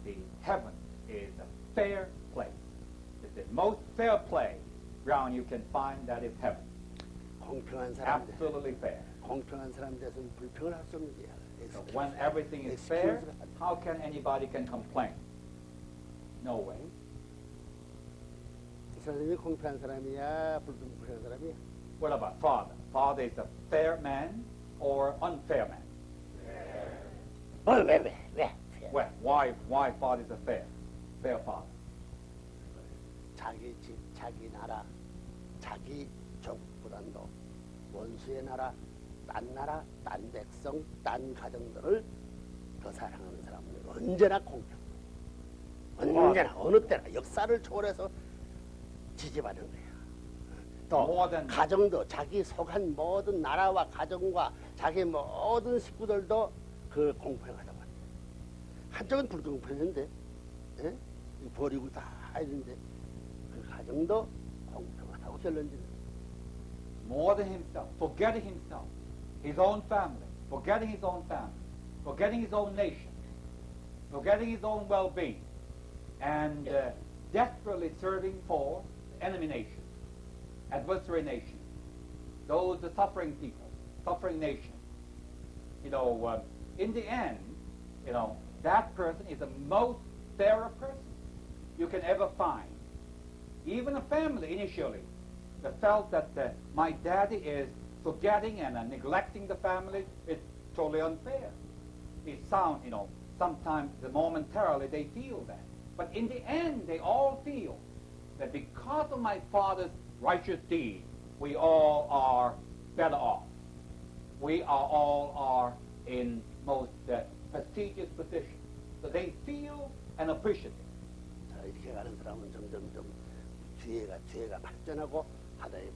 The heaven is a fair place. It's the most fair play ground you can find, that is heaven. 공평한 사람들. Absolutely fair. 공평한 사람 대해서는 불평을 할 수 없는 게야. So when everything is fair, how can anybody can complain? No way. 선생님이 공평한 사람이야, 불공평한 사람이야. What about Father? Father is a fair man or unfair man? 왜? Well, why Father is a fair father? 자기 집, 자기 나라, 자기 족보단도 원수의 나라 딴 나라, 딴 백성, 딴 가정들을 더 사랑하는 사람은 언제나 공평. 언제나 어느 때나 역사를 초월해서 지지받는 거야. 또 가정도 자기 속한 모든 나라와 가정과 자기 모든 식구들도 그 공평하다고 합니다. 한쪽은 불공평한데 예? 버리고 다 있는데 그 가정도 공평하다고 결론지는. More than himself, forgetting himself, his own family, forgetting his own family, forgetting his own nation, forgetting his own well-being, and desperately serving for the enemy nation, adversary nation, those the suffering people, suffering nation. You know, in the end, you know, that person is the most fairer person you can ever find. Even a family initially that felt that my daddy is forgetting and neglecting the family, it's totally unfair. It sounds, you know, sometimes momentarily they feel that. But in the end, they all feel that because of my father's righteous deed, we all are better off. We all are in most prestigious position. So they feel and appreciate it. 자, 이렇게 가는 사람은 점점점 뒤에가 발전하고 하나의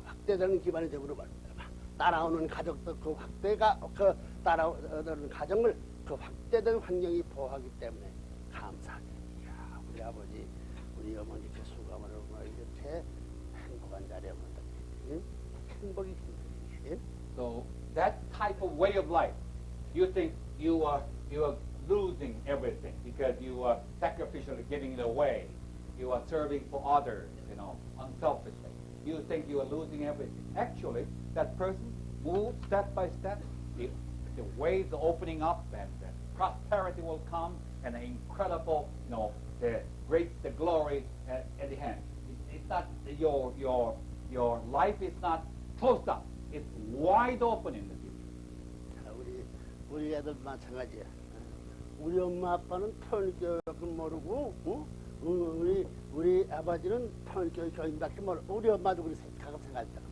확대되는 기반이 되므로 말입니다. 따라오는 가족도 그 확대가 그 따라오는 가정을 그 확대된 환경이 보호하기 때문에 감사하게. 야, 우리 아버지, 우리 어머니 그 수감으로 이렇게 행복한 자리에 온다. 행복이 힘들지. So that type of way of life, you think you are losing everything because you are sacrificially giving it away. You are serving for others, you know, unselfishly. You think you are losing everything. Actually, that person moves step by step. The ways are opening up, and prosperity will come, and an incredible, you know, the glory at the hand. It's not your life is not closed up. It's wide open in the future. 우리 애들 마찬가지야. 우리 엄마 아빠는 통일교육을 모르고, 우리 아버지는 통일교육 교인밖에 모르고, 우리 엄마도 그렇게 생각했잖아.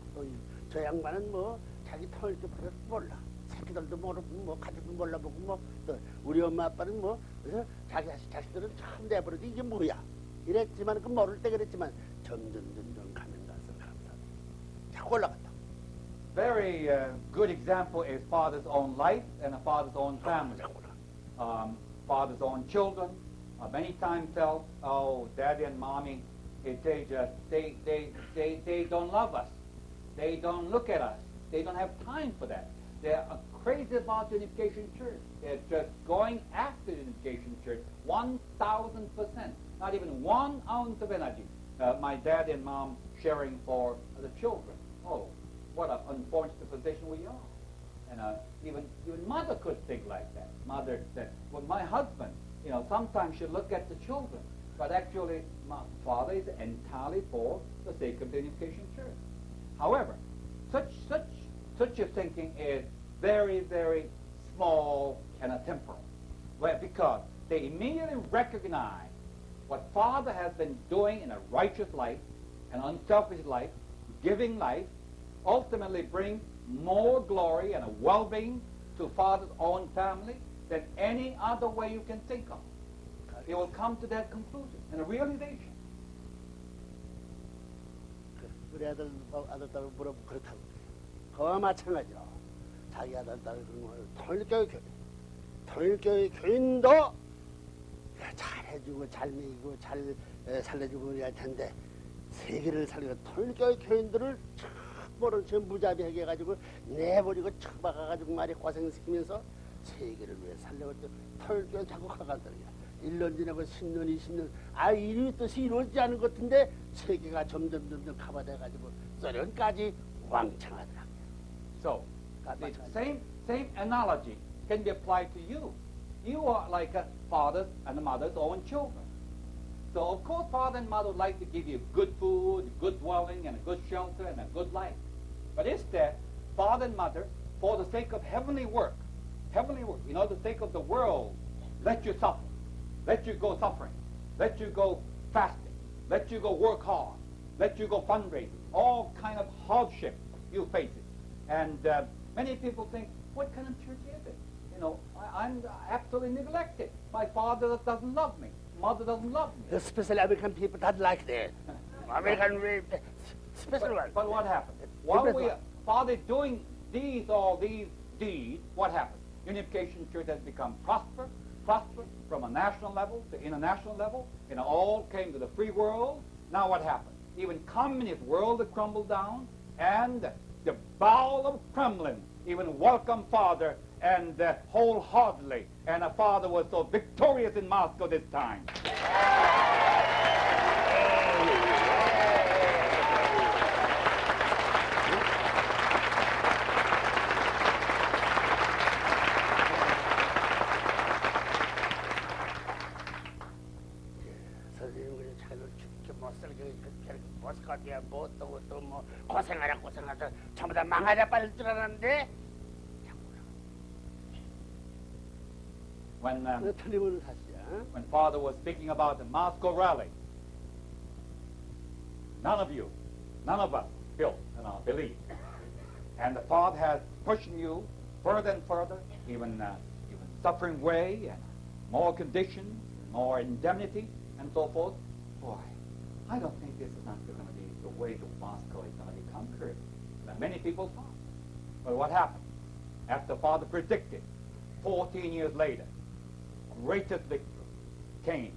저 양반은 뭐 자기 통일교육을 몰라. 새끼들도 모르고 뭐 가족도 몰라보고 뭐 또 우리 엄마 아빠는 뭐 그래서 자식들은 참 내버려도 이게 뭐야 이랬지만 그 모를 때 그랬지만 점점 가면 가서 감사 자꾸 올라갔다. Very good example is father's own life and a father's own family. Father's own children many times felt, oh, daddy and mommy, they don't love us. They don't look at us. They don't have time for that. They're crazy about the Unification Church. They're just going after the Unification Church 1,000%. Not even 1 ounce of energy. My dad and mom sharing for the children. Oh, what an unfortunate position we are. And even mother could think like that. Mother said, well, my husband, you know, sometimes should look at the children. But actually, my father is entirely for the sake of the Unification Church. However, such a thinking is very, very small and temporal. Well, because they immediately recognize what Father has been doing in a righteous life, an unselfish life, giving life, ultimately bring more glory and a well-being to Father's own family than any other way you can think of. They will come to that conclusion and a realization. 우리 아들 딸 물어보고 그렇다고 그와 마찬가지로 자기 아들 딸 통일교육 교인도 잘해주고 잘 먹이고 잘 살려주고 그래야 텐데 세계를 살리고 통일교육 교인들을 참 모른 채 무자비하게 해가지고 내버리고 처박아가지고 말이 고생시키면서 세계를 위해 살려고 통일교육 자꾸 가간다니까 1년 지나고 10년 20년 이 뜻이 이루어지지 않은 것 같은데 세계가 점점 가봐돼가지고 소련까지 왕창하더라고요. So, the same analogy can be applied to you. You are like a father's and a mother's own children. So, of course, father and mother would like to give you good food, good dwelling, and a good shelter, and a good life. But instead, father and mother, for the sake of heavenly work, you know, the sake of the world, let you suffer. Let you go suffering. Let you go fasting. Let you go work hard. Let you go fundraising. All kind of hardship you face it. And Many people think, what kind of church is it? You know, I'm absolutely neglected. My father doesn't love me. Mother doesn't love me. Especially American people that like that. American special one. But what happened? While father doing all these deeds, what happened? Unification Church has become prosper from a national level to international level, and all came to the free world. Now what happened? Even communist world had crumbled down, and the bowel of Kremlin even welcomed Father and wholeheartedly, and our Father was so victorious in Moscow this time. 선생님이 자기를 죽게 못 살게 그렇게 못살게 뭐 고생하자 전부 다 망하자 빨리 줄 알았는데 틀림없는 사실이야. When Father was speaking about the Moscow rally, none of us built in our belief. And the Father has pushing you further and further, even suffering way, and more conditions, more indemnity, and so forth. Boy, I don't think this is not going to be the way to Moscow is going to be conquered. And many people thought. But what happened? After Father predicted, 14 years later, greatest victory came,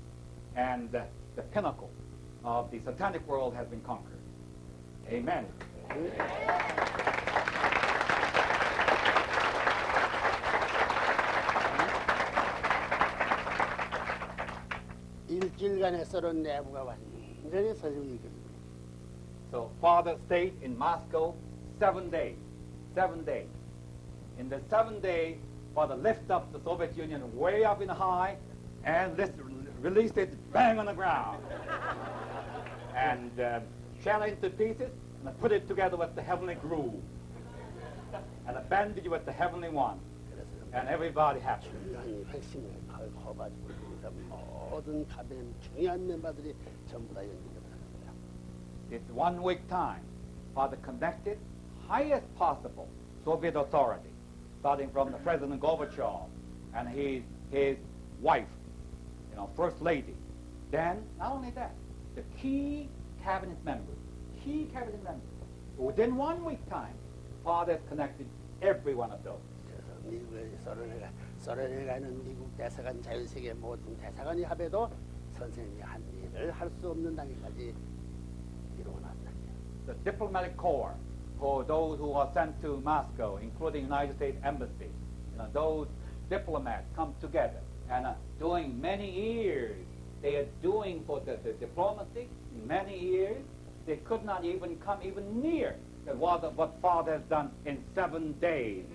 and the pinnacle of the satanic world has been conquered. Amen. 일주일간의 썰은 내부가 완전히 선생님이 So Father stayed in Moscow 7 days. 7 days. In the 7th day, Father lifted up the Soviet Union way up in the high and released it bang on the ground. And shell it into pieces and put it together with the heavenly groove. And bandage it with the heavenly one. And everybody happy. 중요한 핵심을 커가지고 모든 가변 중요한 멤버들이 전부 다 연결을 하는 거야. It's 1 week time. Father connected highest possible Soviet authority, starting from the President Gorbachev and his wife, First Lady. Then, not only that, the key cabinet members. Within 1 week time, Father has connected every one of those. 그래서 미국의 소련에 가는 미국 대사관 자유세계 모든 대사관이 합해도 선생님이 한 일을 할 수 없는 단계까지 이루어놨다. The diplomatic corps, for those who are sent to Moscow, including United States Embassy, those diplomats come together and doing many years, they are doing for the diplomacy, many years, they could not even come even near what Father has done in 7 days.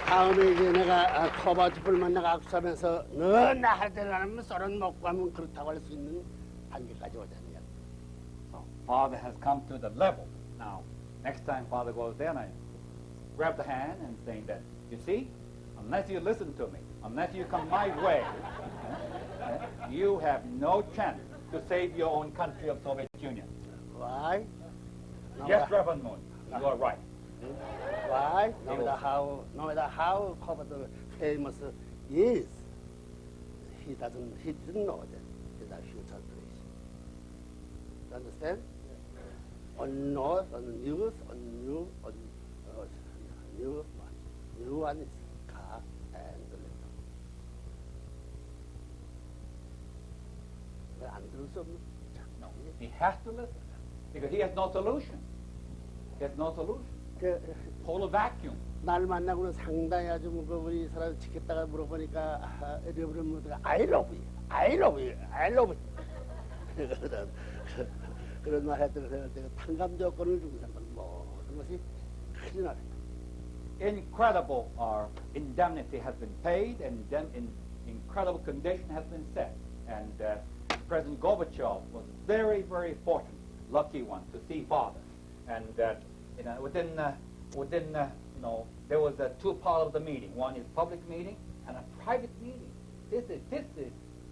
다음에 이제 내가 커버집을 만나가 악수하면서 너 나 할 때는 안 하면 썰은 먹고 하면 그렇다고 할 수 있는 단계까지 오자냐. So Father has come to the level. Now, next time Father goes there, and I grab the hand and saying that, you see, unless you listen to me, unless you come my way, you have no chance to save your own country of Soviet Union. Why? Yes, Reverend Moon, you are right. Why? No matter how covered famous is, he didn't know that it's a future place. You understand? On north, on news, new one is car and the letter. 안 들을 수 없는. No, he has to listen because he has no solution. He has no solution. Total vacuum. 날 만나고는 상당히 아주 우리 사람 지켰다가 물어보니까 레브런무드가 I love you. 그런 말 했던 거 내가 탕감 조건을 주고 산 건 모든 것이 큰일 나네. Incredible indemnity has been paid, and incredible condition has been set. And President Gorbachev was very, very fortunate, lucky one to see Father. And within there was two parts of the meeting. One is public meeting and a private meeting. This is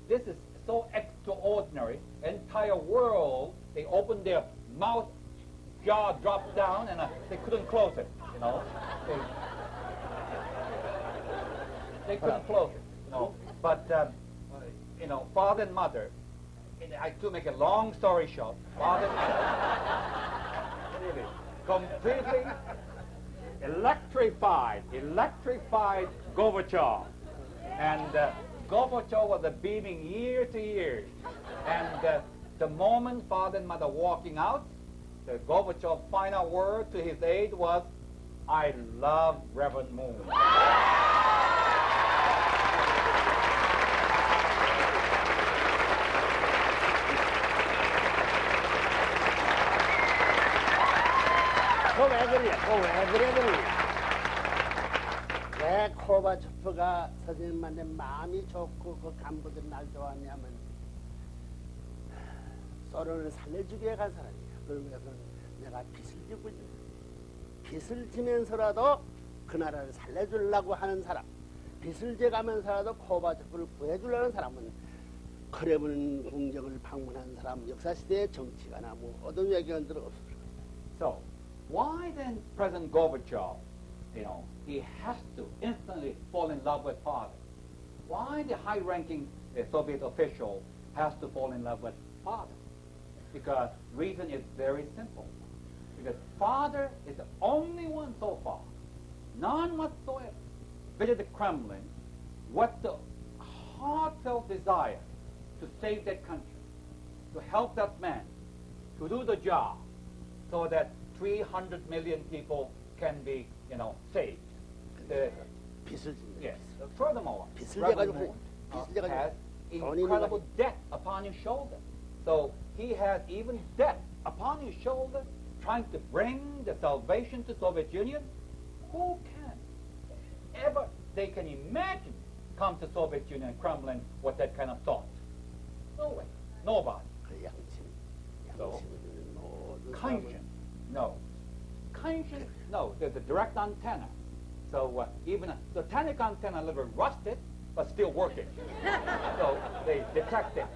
this is so extraordinary. Entire world, they opened their mouth, jaw dropped down, and they couldn't close it. You know, they couldn't close it. You know, but you know, father and mother. I to make a long story short, father and mother, really, completely electrified Gorbachev. And Gorbachev was beaming year to year. And the moment father and mother walking out, the Gorbachev final word to his aide was, "I love Reverend Moon." 왜 그러냐? 왜 고바초프가 선생님한테 마음이 좋고 그 간부들이 날 좋아하냐면 소련을 살려주기 위해 간 사람이야. 그러면서 내가 빚을 지고 있는 빚을 지면서라도 그 나라를 살려주려고 하는 사람, 빚을 져가면서라도 고바초프를 구해주려는 사람은 크렘린 궁정을 방문한 사람, 역사시대의 정치가나 뭐 어떤 외교관들은 없을 거야. So, why then President Gorbachev, you know, he has to instantly fall in love with father? Why the high-ranking Soviet official has to fall in love with father? Because reason is very simple. Because father is the only one so far, none whatsoever, visited the Kremlin with the heartfelt desire to save that country, to help that man, to do the job, so that 300 million people can be, you know, saved. 빚을 짓는 Yes. Furthermore, 빚을 Reverend 져가지고 Moon has incredible debt upon his shoulder. So he has even debt upon his shoulder, trying to bring the salvation to Soviet Union. Who can ever they can imagine come to Soviet Union and Kremlin with that kind of thought? No way. Nobody. 그 양심을 모든 Conscience, no. Conscience, no. There's a direct antenna. So even a satanic antenna, a little rusted, but still working. So they detected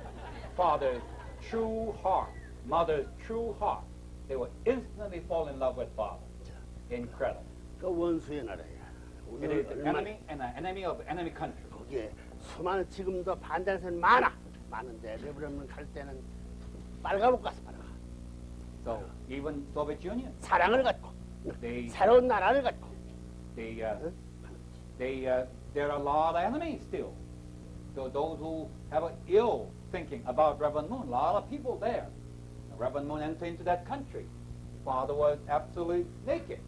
father's true heart, mother's true heart. They will instantly fall in love with father. Incredible. 그 원수의 나라야. It is the enemy and an enemy of enemy country. 거기에 수많은 지금도 반대하는 사람이 많은데 레브런을 갈 때는 빨가벗고 가서 빨아가. So even Soviet Union, 사랑을 갖고 they, 새로운 나라를 갖고 there are a lot of enemies still. So those who have an ill thinking about Reverend Moon, a lot of people there. Reverend Moon entered into that country. Father was absolutely naked.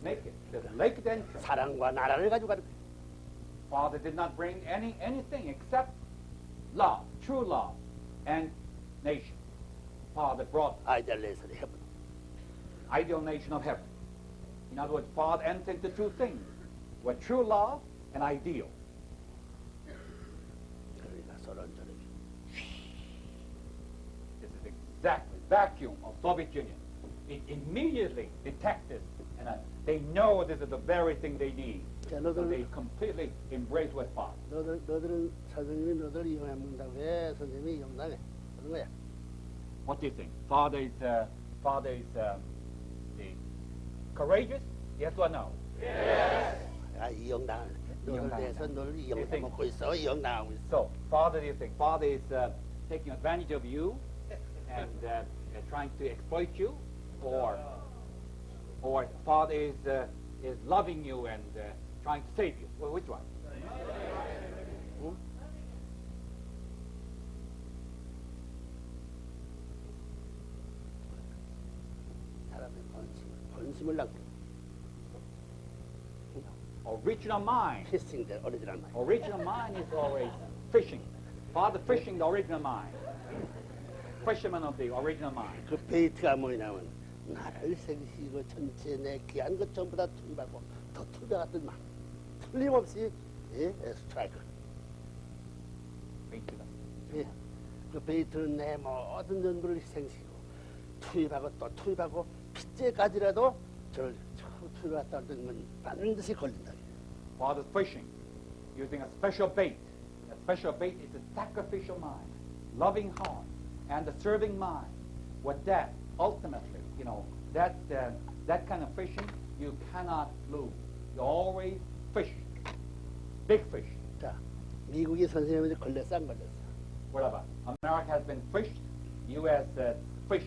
The naked entrance. 사랑과 나라를 가지고 가는 거야. Father did not bring anything except love, true love, and nation. Father brought 아이들 내서는 해본. ideal nation of heaven. In other words, Father entered into two things, with true love and ideal. 그러니까 소련전이 This is exactly vacuum of Soviet Union. It immediately detected, and they know this is the very thing they need. 자, So they completely embrace with Father. 너들은 선생님이 너들 이용해 먹는다고 왜 선생님이 이용당해? 그런 거야. What do you think? Father is the courageous? Yes or no? 아 이용당하는. 너들 이용당한다. 대해서 너를 이용해 먹고 있어. 이용당하고 있어. So, Father, do you think Father is taking advantage of you and trying to exploit you, or Father is loving you and trying to save you? Well, which one? 응? 사람의 본심을 낚는 Original mind. 피싱들 오리지널 마인. Original mind is always fishing. Father fishing the original mind. Fisherman of the original mind. 그 베이트가 뭐냐면 나를 생기고 전체 내 귀한 것 전부 다 투입하고 더 투자하던 막 틀림없이 스트라이크. 예. 그 베이트는 내 모든 전부를 희생시키고 투입하고 또 투입하고 핏째까지라도 저를 투입했다는 건 반드시 걸린다. Father's fishing using a special bait, a Fish or bait is a sacrificial mind, loving heart, and a serving mind. With that, ultimately, that kind of fishing, you cannot lose. You always fish, big fish. 자, 미국이 선생님한테 걸렸어 안 걸렸어? Whatever. America has been fished. U.S. Fish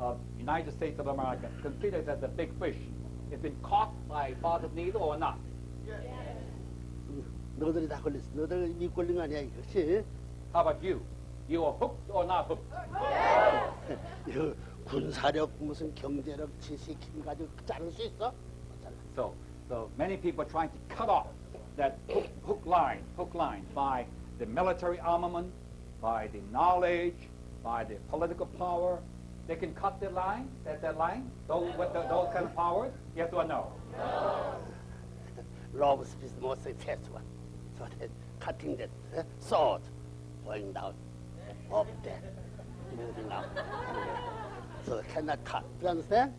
of United States of America, considered as a big fish. It's been caught by Father's needle or not? 너들이 다 걸렸어. 너들 미국 걸린 거 아니야 이것이? How about you? You are hooked or not hooked? 이거 군사력 무슨 경제력 지식 힘 가지고 자를 수 있어? 못 잘라. So many people are trying to cut off that hook line by the military armament, by the knowledge, by the political power. They can cut the line, that line, those kind of powers, yes or no? Love is the most successful. So that cutting that sword, going down, up there, moving out. So they cannot cut. Do you understand?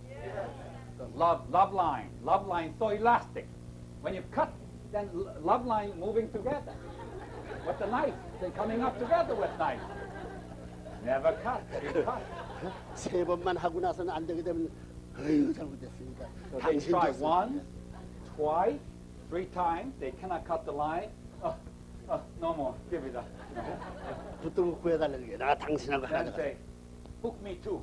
The love line so elastic. When you cut, then love line moving together with the knife, then coming up together with knife. Never cut. You cut. 세 번만 하고 나서는 안 되게 되면 어휴 잘못됐습니다. So they try once, twice, 3 times. They cannot cut the line. No more. Give it up. 붙들고 구해달라는 게 내가 당신하고 Then 하나 say, hook me too.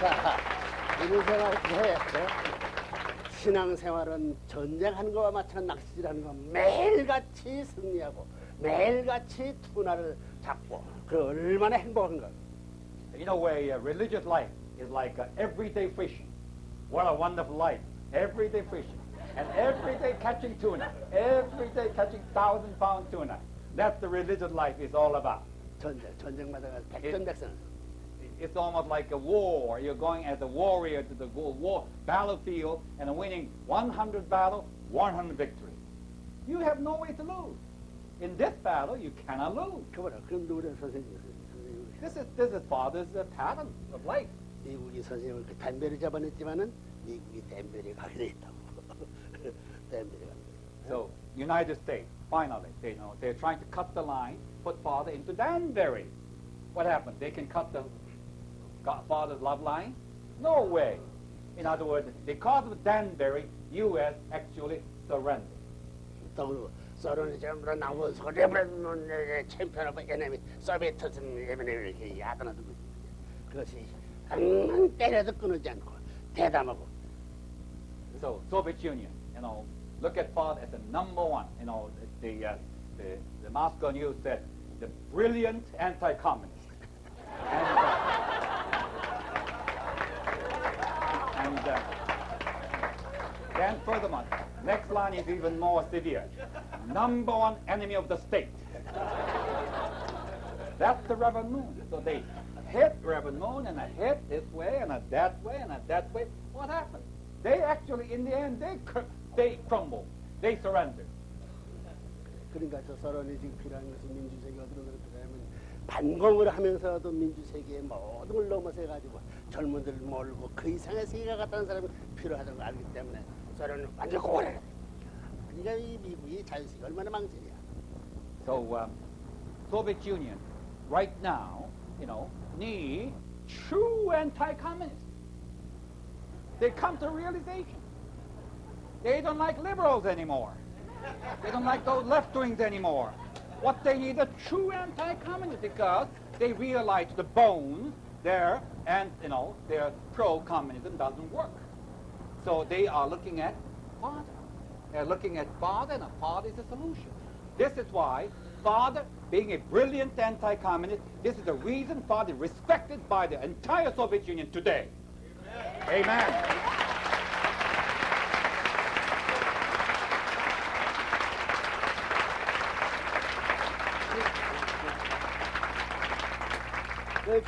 자, 이런 생활을 해. 신앙생활은 전쟁하는 거와 마찬가지 낚시질하는 거 매일같이 승리하고 매일같이 투나를 잡고 그 얼마나 행복한가. In a way, religious life is like everyday fishing. What a wonderful life. Everyday fishing. And every day catching tuna. Every day catching 1,000-pound tuna. That's the religious life is all about. 전쟁마다 백전백승. It's almost like a war. You're going as a warrior to the war battlefield and winning 100 battle, 100 victory. You have no way to lose. In this battle, you cannot lose. 그거라. 그럼 누구를 선생님. This is Father's pattern of life. 미국이 선생님을 그 댄베리 잡아냈지만은 미국이 댄베리 가게 돼 있다고. 댄베리 가게. So United States, finally, they're trying to cut the line, put Father into Danbury. What happened? They can cut the Father's love line? No way. In other words, because of Danbury, U.S. actually surrendered. 또 소련이 전부 다 나와서 레브레는 챔피언 오브 에너미 소비에트는 에너미를 이렇게 야단하는 거지. 그것이 한 때려도 끊지 않고 대담하고. So Soviet Union, look at Father as the number one. The Moscow News said the brilliant anti-communist. And then furthermore, next line is even more severe. Number one enemy of the state. That's the Reverend Moon. So they hit Reverend Moon and hit this way and that way and that way. What happened? They actually, in the end, they crumbled. They surrendered. 그러니까 저 서론이 지금 필요한 것은 민주세계가 어디로 그렇다면 반공을 하면서도 민주세계의 모든 걸 넘어서 가지고 젊은들 몰고 그 이상의 세계가 같다는 사람이 필요하다는 걸 알기 때문에 서론은 완전 고래. 그러니까 이 미국이 자유세계 얼마나 망설이야. So Soviet Union, right now, need true anti-communists. They come to realization. They don't like liberals anymore. They don't like those left-wings anymore. What they need are true anti-communists because they realize the bones there and, their pro-communism doesn't work. So they are looking at Father. They're looking at Father and Father is the solution. This is why Father, being a brilliant anti-communist, this is the reason Father is respected by the entire Soviet Union today. Amen.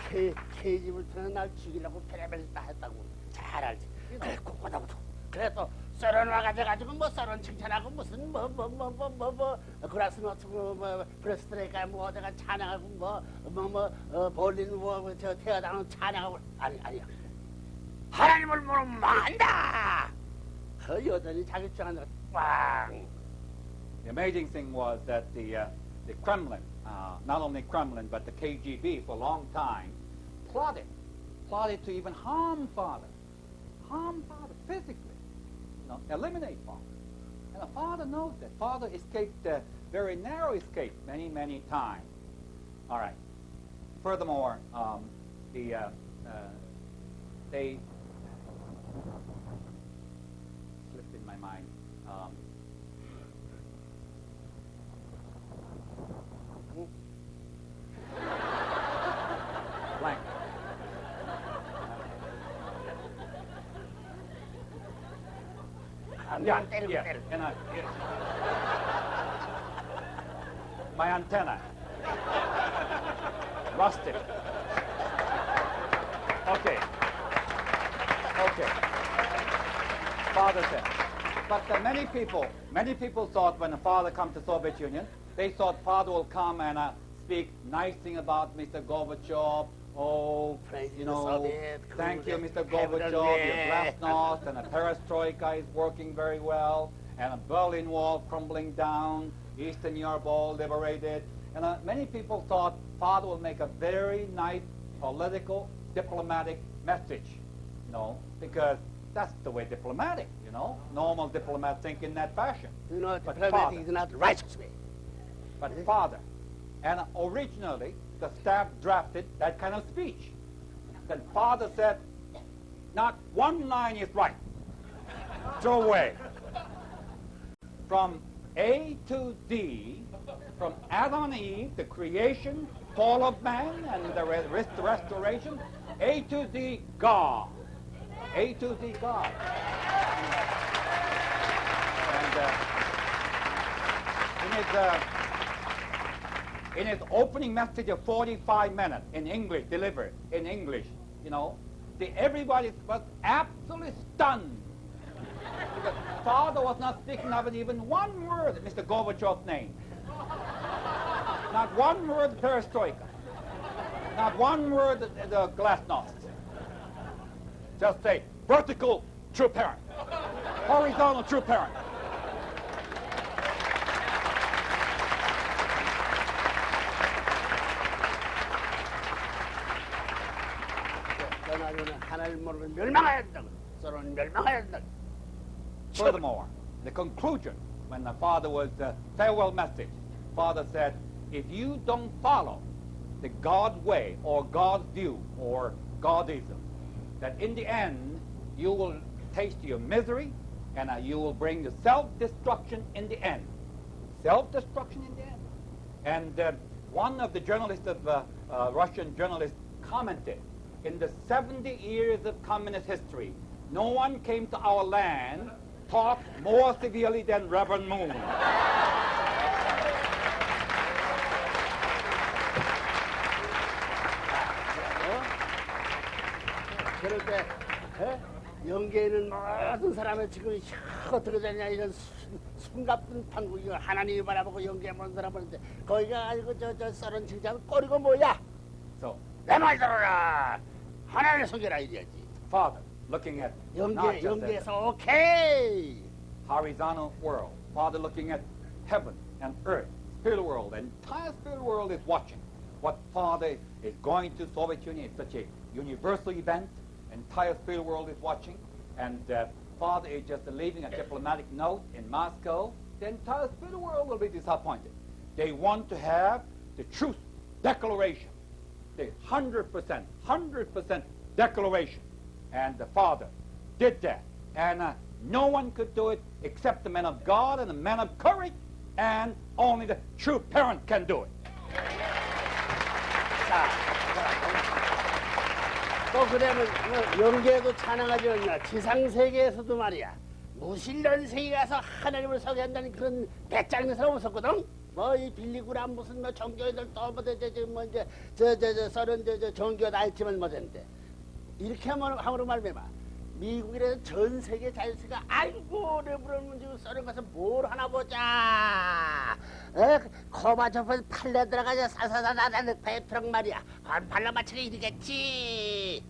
그 KG부터는 날 죽이려고 별의별 다 했다고 잘 알지. 그래 꿋꿋하고도. 그래 또 서론 와가지고 뭐 서론 칭찬하고 무슨 그라스노트 브레스트레이가 뭐 어디가 찬양하고 볼린 저 태어나는 찬양하고 아니야. 하나님을 모르면 망한다. 그 여전히 자기 주장하는 거 빵. The amazing thing was that the Kremlin, not only Kremlin, but the KGB for a long time, plotted to even harm father physically, eliminate father. And the father knows that. Father escaped a very narrow escape many times. All right. Furthermore, they slipped in my mind. Blank. 가면 때리고 Yeah, 때리고. and my antenna rusted. Okay. Father said. But many people thought when the father come to Soviet Union, they thought father will come and speak nice thing about Mr. Gorbachev. Oh, Praise you the know, Soviet, thank you, cool, Mr. heaven Gorbachev, and your earth. glasnost, and the perestroika is working very well, and the Berlin Wall crumbling down, Eastern Europe all liberated. And many people thought father will make a very nice political, diplomatic message, because that's the way diplomatic, normal diplomats think in that fashion. But Diplomatic is not the righteous way. But father, and originally the staff drafted that kind of speech. Then father said, not one line is right. Throw away. From A to D, from Adam and Eve, the creation, fall of man, and the restoration, A to D, God. A to D, God. And in his opening message of 45 minutes in English, delivered in English, everybody was absolutely stunned. Because father was not speaking of even one word Mr. Gorbachev's name. Not one word perestroika. Not one word the glasnost. Just say vertical true parent. Horizontal true parent. 떠나려는 하나님 모르면 멸망해야 된다고. 서로는 멸망해야 된다고. Furthermore, the conclusion, when the father was the farewell message, father said, if you don't follow the God way or God's view or Godism, that in the end you will taste your misery and you will bring the self-destruction in the end. Self-destruction in the end. And one of the journalists of Russian journalists commented, in the 70 years of communist history, no one came to our land taught more severely than Reverend Moon. 그럴 때 영계에 있는 모든 사람의 지금 어떻게 되냐 이런 숨가쁜 판국 이거 하나님이 바라보고 영계에 모든 사람 보는데 거기가 아니고 저 썰은 칭찬 꼬리고 뭐야? So, 내 말 들어라. 하나님을 속여라 이래야지. Father, looking at not just at 영계에서 오케이. horizontal world. Father looking at heaven and earth, spiritual world. The entire spiritual world is watching. What Father is going to Soviet Union is such a universal event. Entire spiritual world is watching. And Father is just leaving a diplomatic note in Moscow. The entire spiritual world will be disappointed. They want to have the truth declaration. The 100% declaration. And the Father did that. And no one could do it except the men of God and the men of courage, and only the true parent can do it. 또 그러면 영계에도 찬양하지 않냐. 지상세계에서도 말이야. 무신론 세계 가서 하나님을 소개한다는 그런 배짱인 사람 없었거든. 뭐 이 빌리구나 무슨 뭐 종교인들 저 썰은 저 종교 다 있지만 뭐든데 이렇게 함으로 말해봐. 미국이라도 전 세계 자연스가 아이고 레브론 지금 썰은 가서 뭘 하나 보자. 코바초프 팔려 들어가자 사사사사사 배트럭 말이야. 발라 맞추게 이르겠지.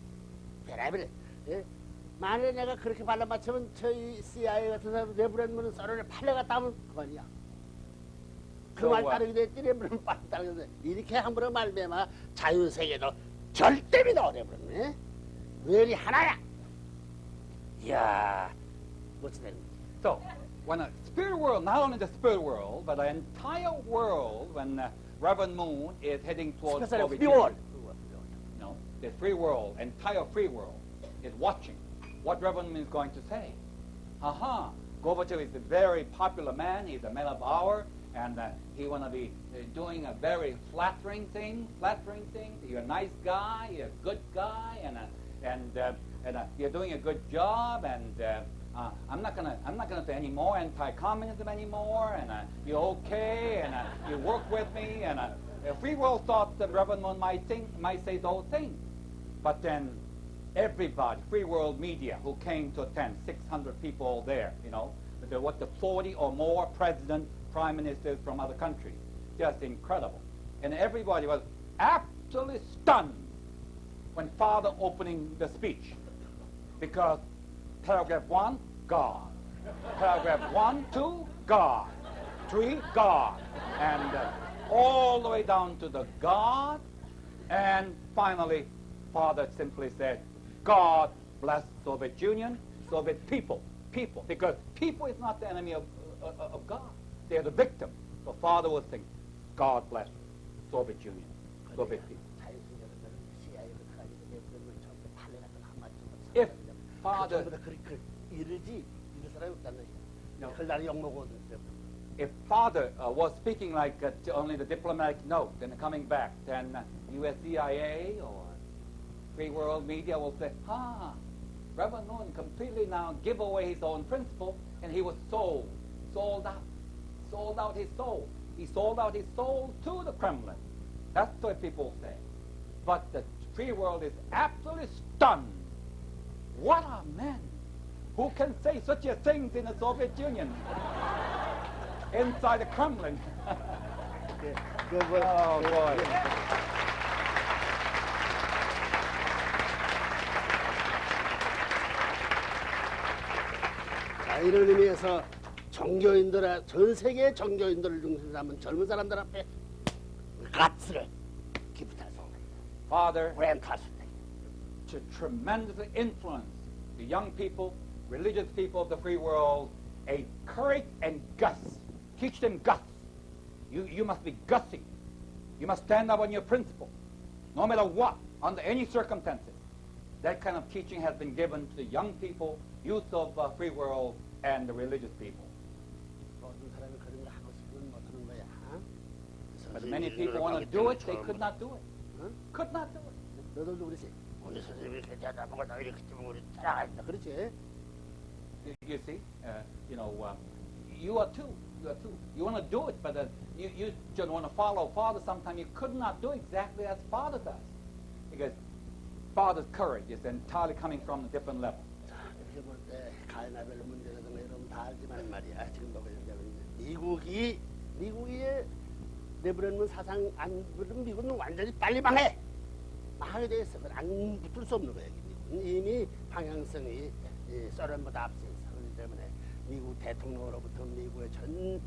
베라벨 만약에 내가 그렇게 발라 맞추면 저희 CIA 같은 사람 레브런문은 썰어를 팔려갔다 하면 그만이야. 그 말 따르게 됐지 레브런 빨리 따르게 돼. 이렇게 함부로 말매마 자유세계도 절대 믿어 레브런네. 웰이 하나야. 이야 멋지다. So, when a spirit world, not only the spirit world, but the entire world, when Reverend Moon is heading towards 스페셜 Soviet 비월. Union, no, the free world, entire free world, is watching what Reverend Moon is going to say. Aha, Gorbachev is a very popular man. He's a man of our, and he want to be doing a very flattering thing. You're a nice guy. You're a good guy, and you're doing a good job. And I'm not gonna do any more anti-communism anymore. And you're okay. And you work with me. And free world thought that Reverend Moon might say those things, but then everybody, free world media who came to attend, 600 people there, you know, there were the 40 or more presidents, prime ministers from other countries. Just incredible. And everybody was absolutely stunned when Father opening the speech. Because paragraph 1, God. Paragraph 1, 2, God. 3, God. And all the way down to the God. And finally, Father simply said, God bless Soviet Union, Soviet people, because people is not the enemy of God. They're the victim. So Father was saying, God bless Soviet Union, Soviet people. If Father, if Father was speaking like only the diplomatic note and coming back, then US CIA or free world media will say, Reverend Moon completely now give away his own principle, and he was sold out his soul. He sold out his soul to the Kremlin. That's what people say. But the free world is absolutely stunned. What are men who can say such a thing in the Soviet Union? Inside the Kremlin. Oh, boy. 자, 이런 의미에서 정교인들, 전 세계 정교인들을 중심으로 삼은 젊은 사람들 앞에 가츠를 기부해서 Father, 렌탈 to tremendously influence the young people, religious people of the free world, a courage and guts. Teach them guts. You must be gutsy. You must stand up on your principle, no matter what, under any circumstances. That kind of teaching has been given to the young people, youth of free world, and the religious people. But many people want to do it, they could not do it. Could not do it. 너들도 그러지. 우리 선생님이 이렇게 하다 먹었다 이렇게 뜨면 우리 따라간다. 그렇지? You see, you are too. You want to do it, but you just want to follow Father. Sometimes you could not do exactly as Father does, because Father's courage is entirely coming from a different level. 자, 이렇게 볼 때 가이나벨 문제라든가 여러분 다 알지만 말이야. 지금 뭐가 있냐면 미국이 레브런문 사상 안 그러면 미국은 완전히 빨리 망해. 망하게 돼 있어. 안 붙을 수 없는 거야. 미국은 이미 방향성이 소련보다 앞서 있어. 그렇기 때문에 미국 대통령으로부터 미국의 전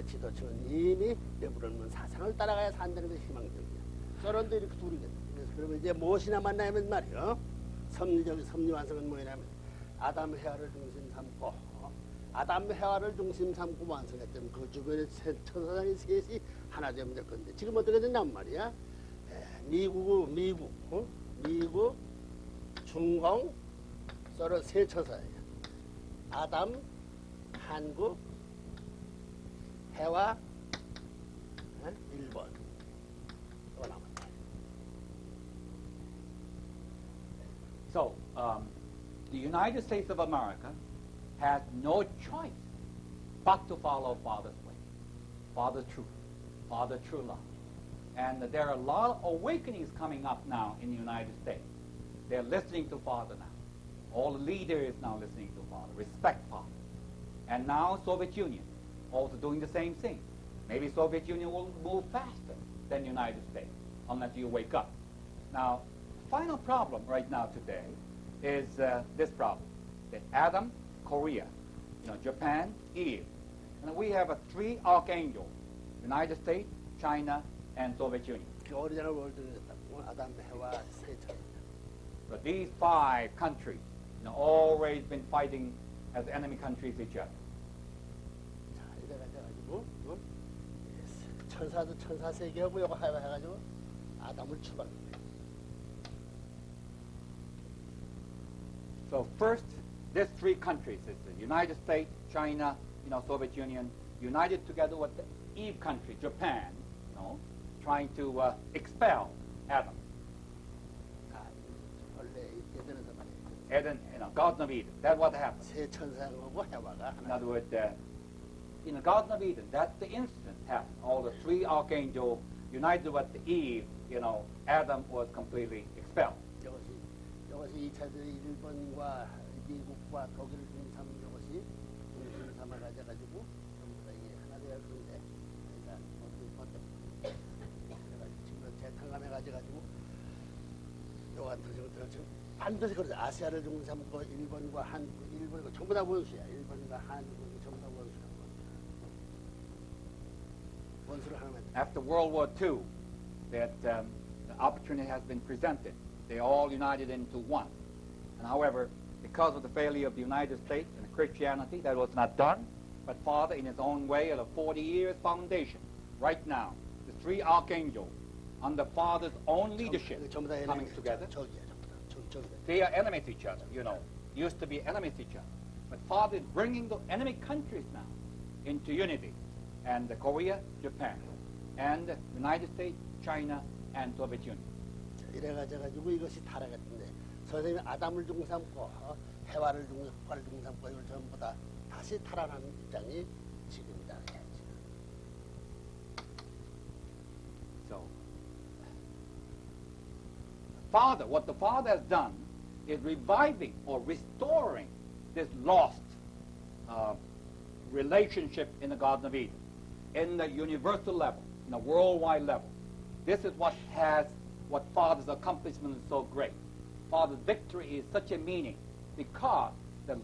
지도층은 이미 레브런문 사상을 따라가야 산다는 것이 희망적이야. 소련도 이렇게 두르겠다. 그래서 그러면 이제 무엇이나 만나면 말이요. 섭리 완성은 뭐냐면 아담 헤아를 중심 삼고 아담 헤아를 중심 삼고 완성했다면 그 주변에 천사장이 셋이 하나 되면 될 건데 지금 어떻게 됐냔 말이야. 미국, 중공, 서로 세 천사예요. 아담, 한국, 해와, 일본. 또 남았다. So, the United States of America has no choice but to follow Father's way, Father's truth, Father's true love. And there are a lot of awakenings coming up now in the United States. They're listening to Father now. All the leaders now listening to Father, respect Father. And now Soviet Union also doing the same thing. Maybe Soviet Union will move faster than the United States unless you wake up. Now, final problem right now today is this problem. the Adam, Korea, Japan, Eve. And we have three archangels, United States, China, and Soviet Union. 그 오리지널 월드를 했다고 아담, 해와, 세 천이다. But these five countries always been fighting as enemy countries each other. 자, 이래가지고 천사도 천사 세계하고 이거 해가지고 아담을 추방. So first, these three countries, it's the United States, China, Soviet Union, united together with the Eve country, Japan, trying to expel Adam. 원래 예전에서 말이야. Eden, Garden of Eden. That's what happened. 세 천사하고 해와가 In 하나. other words, in the Garden of Eden, that's the instance happened. All the three archangels united with the Eve, Adam was completely expelled. 이것이 2차적인 일본과 미국과 독일 중삼 이것이 중삼을 가져가지고 전부 다 이게 하나 되어 그런데 그러니까 그래가지고 지금 재탕감해 가지고 요 같은 경우들은 지금 반드시 그러죠. 아시아를 중삼고 일본과 한국, 일본과 전부 다 원수야. 일본과 한국이 전부 다 원수야. 원수를 하면 After World War II, that the opportunity has been presented. They all united into one. And however, because of the failure of the United States and Christianity, that was not done. But Father, in his own way, at a 40 years foundation, right now, the three archangels, under Father's own leadership, 전부 다 coming together. 저기야, 전부 다. 저기. They are enemies to each other, used to be enemies to each other. But Father is bringing the enemy countries now into unity. And Korea, Japan, and the United States, China, and Soviet Union. 이래가지고 이것이 타락했는데 선생님이 아담을 중삼고 해와를 중삼고 이걸 전부 다 다시 타락하는 입장이 지금이다. So, Father, what the Father has done is reviving or restoring this lost relationship in the Garden of Eden, in the universal level, in the worldwide level. This is what Father's accomplishment is so great. Father's victory is such a meaning because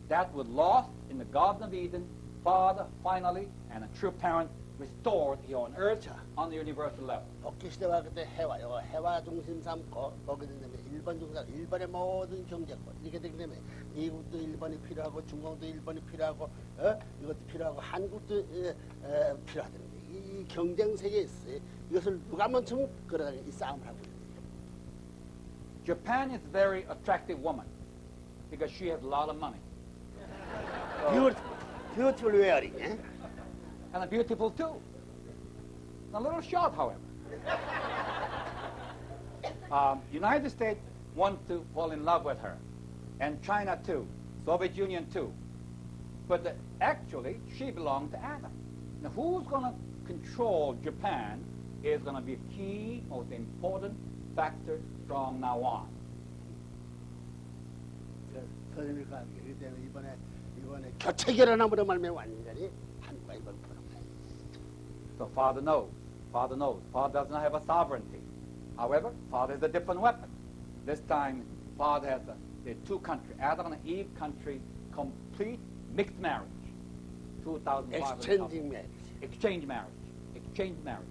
that was lost in the Garden of Eden. Father finally, and a true parent, restored here on earth on the universal level. 복귀 시대와 그때 해와 중심 삼고 거기에 되면 일본 중심, 일본의 모든 경제권 이렇게 되기 때문에 미국도 일본이 필요하고 중국도 일본이 필요하고 이것도 필요하고 한국도 필요하다는 거예요. 이 경쟁 세계에 있어요. 이것을 누가 먼저 끌어다가 이 싸움을 하고 있는 거예요. Japan is a very attractive woman because she has a lot of money. 뷰티풀 웨어링. And beautiful too. A little short, however. United States wants to fall in love with her, and China too, Soviet Union too. But actually, she belonged to Adam. Now, who's going to control Japan is going to be a key, most important factor from now on. 선생님이 그렇기 때문에 이번에 교체 결혼함으로 말미암아 완전히 한국과 일본 풀어. So Father knows. Father knows. Father does not have a sovereignty. However, Father has a different weapon. This time, Father has the two countries, Adam and Eve country, complete mixed marriage. 2,500 Exchanging marriage. Exchange marriage. Exchange marriage.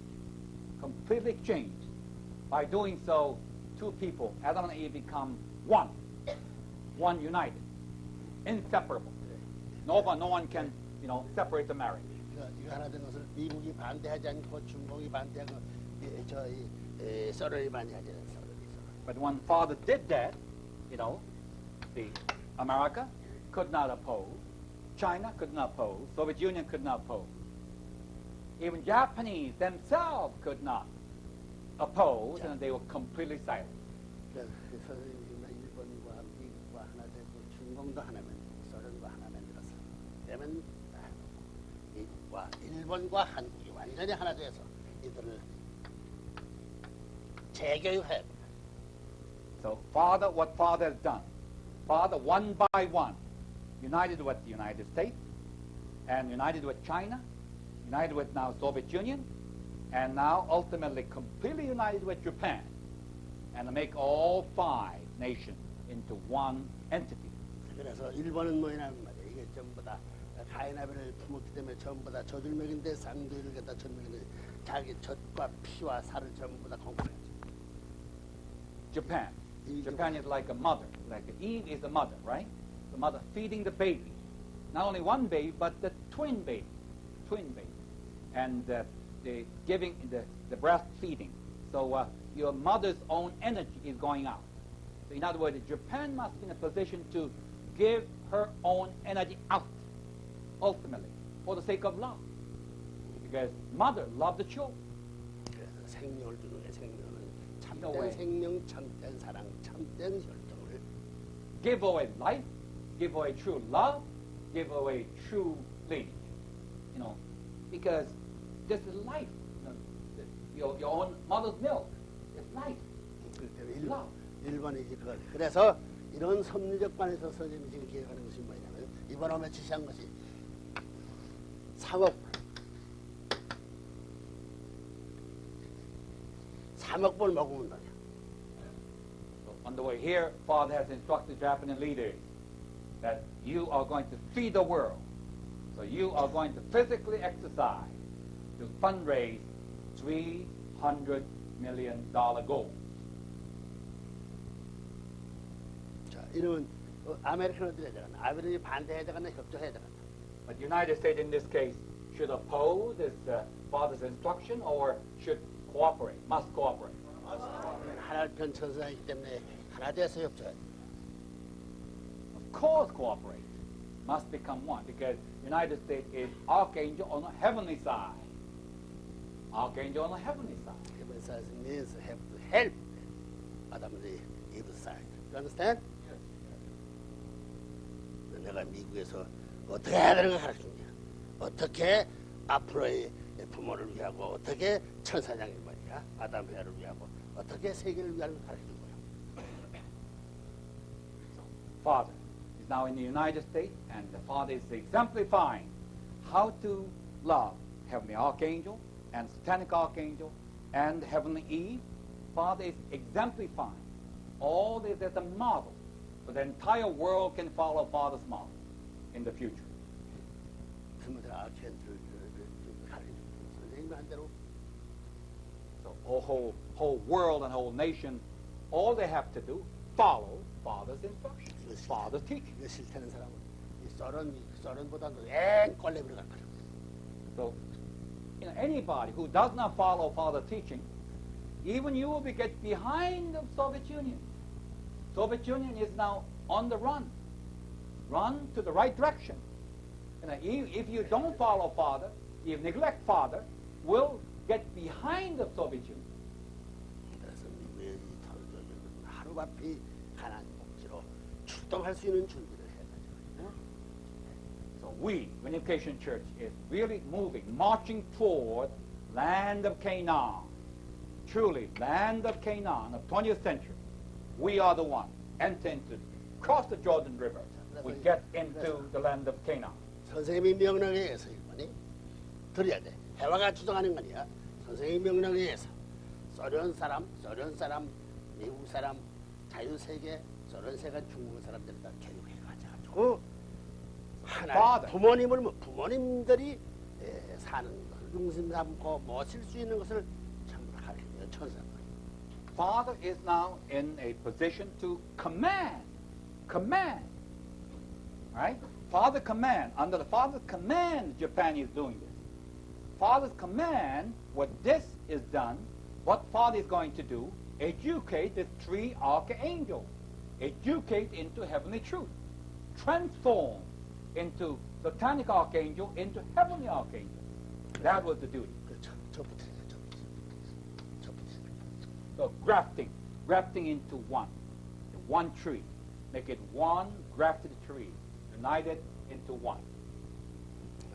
Completely exchanged. By doing so, two people, Adam and Eve, become one. One united. Inseparable. No one can, separate the marriage. 이거 하나 된 것을 미국이 반대하지 않고 중국이 반대하고 서로이 반대하지 않아요. But when Father did that, the America could not oppose, China could not oppose, Soviet Union could not oppose. Even Japanese themselves could not oppose, and they were completely silent. 선생님이 일본과 미국과 하나 되고 중국도 하나 만들고 소련과 하나 만들어서 그러면 미국과 일본과 한국이 완전히 하나 돼서 이들을 재교육해야 됩니다. So what Father has done, Father one by one, united with the United States, and united with China, united with now Soviet Union, and now ultimately completely united with Japan, and to make all five nations into one entity. 그래서 일본은 뭐냐면 말이야. 이게 전부 다 가인아벨을 품었기 때문에 전부 다 젖을 먹인데 쌍도 이렇게다 젖을 먹이는데 자기 젖과 피와 살을 전부 다 공급했죠. Japan. Japan is like a mother. Like Eve is the mother, right? The mother feeding the baby. Not only one baby, but the twin baby. Twin baby. And the giving, the breastfeeding. So your mother's own energy is going out. So in other words, Japan must be in a position to give her own energy out, ultimately, for the sake of love. Because mother loved the children. 그래서 생명을 주는 게 생명은 No 참된 way. 생명, 참된 사랑, 참된 혈통을 Give away life, give away true love, give away true lineage. You know, because this is life. You know, your own mother's milk is life. 그렇게 일본이지 그걸. 그래서 이런 섭리적 관에서 선생님이 지금 기획하는 것이 뭐냐면 이번 홈에 지시한 것이 3억 불 먹으면 되냐. So on the way here, Father has instructed Japanese leaders that you are going to feed the world. So you are going to physically exercise to fundraise $300 million goal. 자, 이러면 아메리카노들이 해야 되겠나? 아베리이 반대해야 되겠나? 협조해야 되겠나? But the United States in this case should oppose this Father's instruction or should cooperate, must cooperate. 하나를 편 천사이기 때문에 하나 돼서 협조해. Of course cooperate. Must become one because United States is archangel on the heavenly side. Archangel on the heavenly side. Heaven side means have to help Adam the evil side. You understand? 내가 미국에서 어떻게 해야 되는 걸 가르쳐준다. 어떻게 앞으로의 부모를 위하고 어떻게 천사장이 말이야 아담 회화를 위하고 어떻게 세계를 위하는 걸 가르쳐준 거야. Father is now in the United States, and the Father is exemplifying how to love Heavenly Archangel and Satanic Archangel and Heavenly Eve. Father is exemplifying all this as a model, so the entire world can follow Father's model in the future. 부모들 아키엔트를 가르쳐준 선생님이 한 대로 So whole world and whole nation, all they have to do, follow Father's instructions, Father's teaching. 이거 싫다는 사람은 이 썰은보다도 앵 꼴레비를 갈 거야. So, you know, anybody who does not follow Father's teaching, even you will get behind the Soviet Union. Soviet Union is now on the run to the right direction. You know, if you don't follow Father, if you neglect Father, will get behind the Soviet Union. 그래서 미국의 하루바피 가난 복지로 출동할 수 있는 준비를 해가지고. So we, Unification Church, is really moving, marching toward land of Canaan. Truly, land of Canaan of 20th century. We are the one. Enter into, cross the Jordan River. We get into the land of Canaan. 선생님이 명령에 의해서 일본이 들어야 돼. 해화가 주장하는 거 아니야. 선생님이 명령에 의해서 소련 사람, 미국 사람, 자유세계, 소련세계, 중국 사람들 다 교육해가지고 하나 부모님을 부모님들이 사는 것을 중심 삼고 모실 수 있는 것을 전부 다 가르치는 천사가. Father is now in a position to command. Right? Father command. Under the Father's command, Japan is doing this. Father's command, what this is done, what Father is going to do, educate the three archangels. Educate into heavenly truth. Transform into satanic archangel into heavenly archangel. That was the duty. 저부터. So grafting into one tree. Make it one grafted tree, united into one.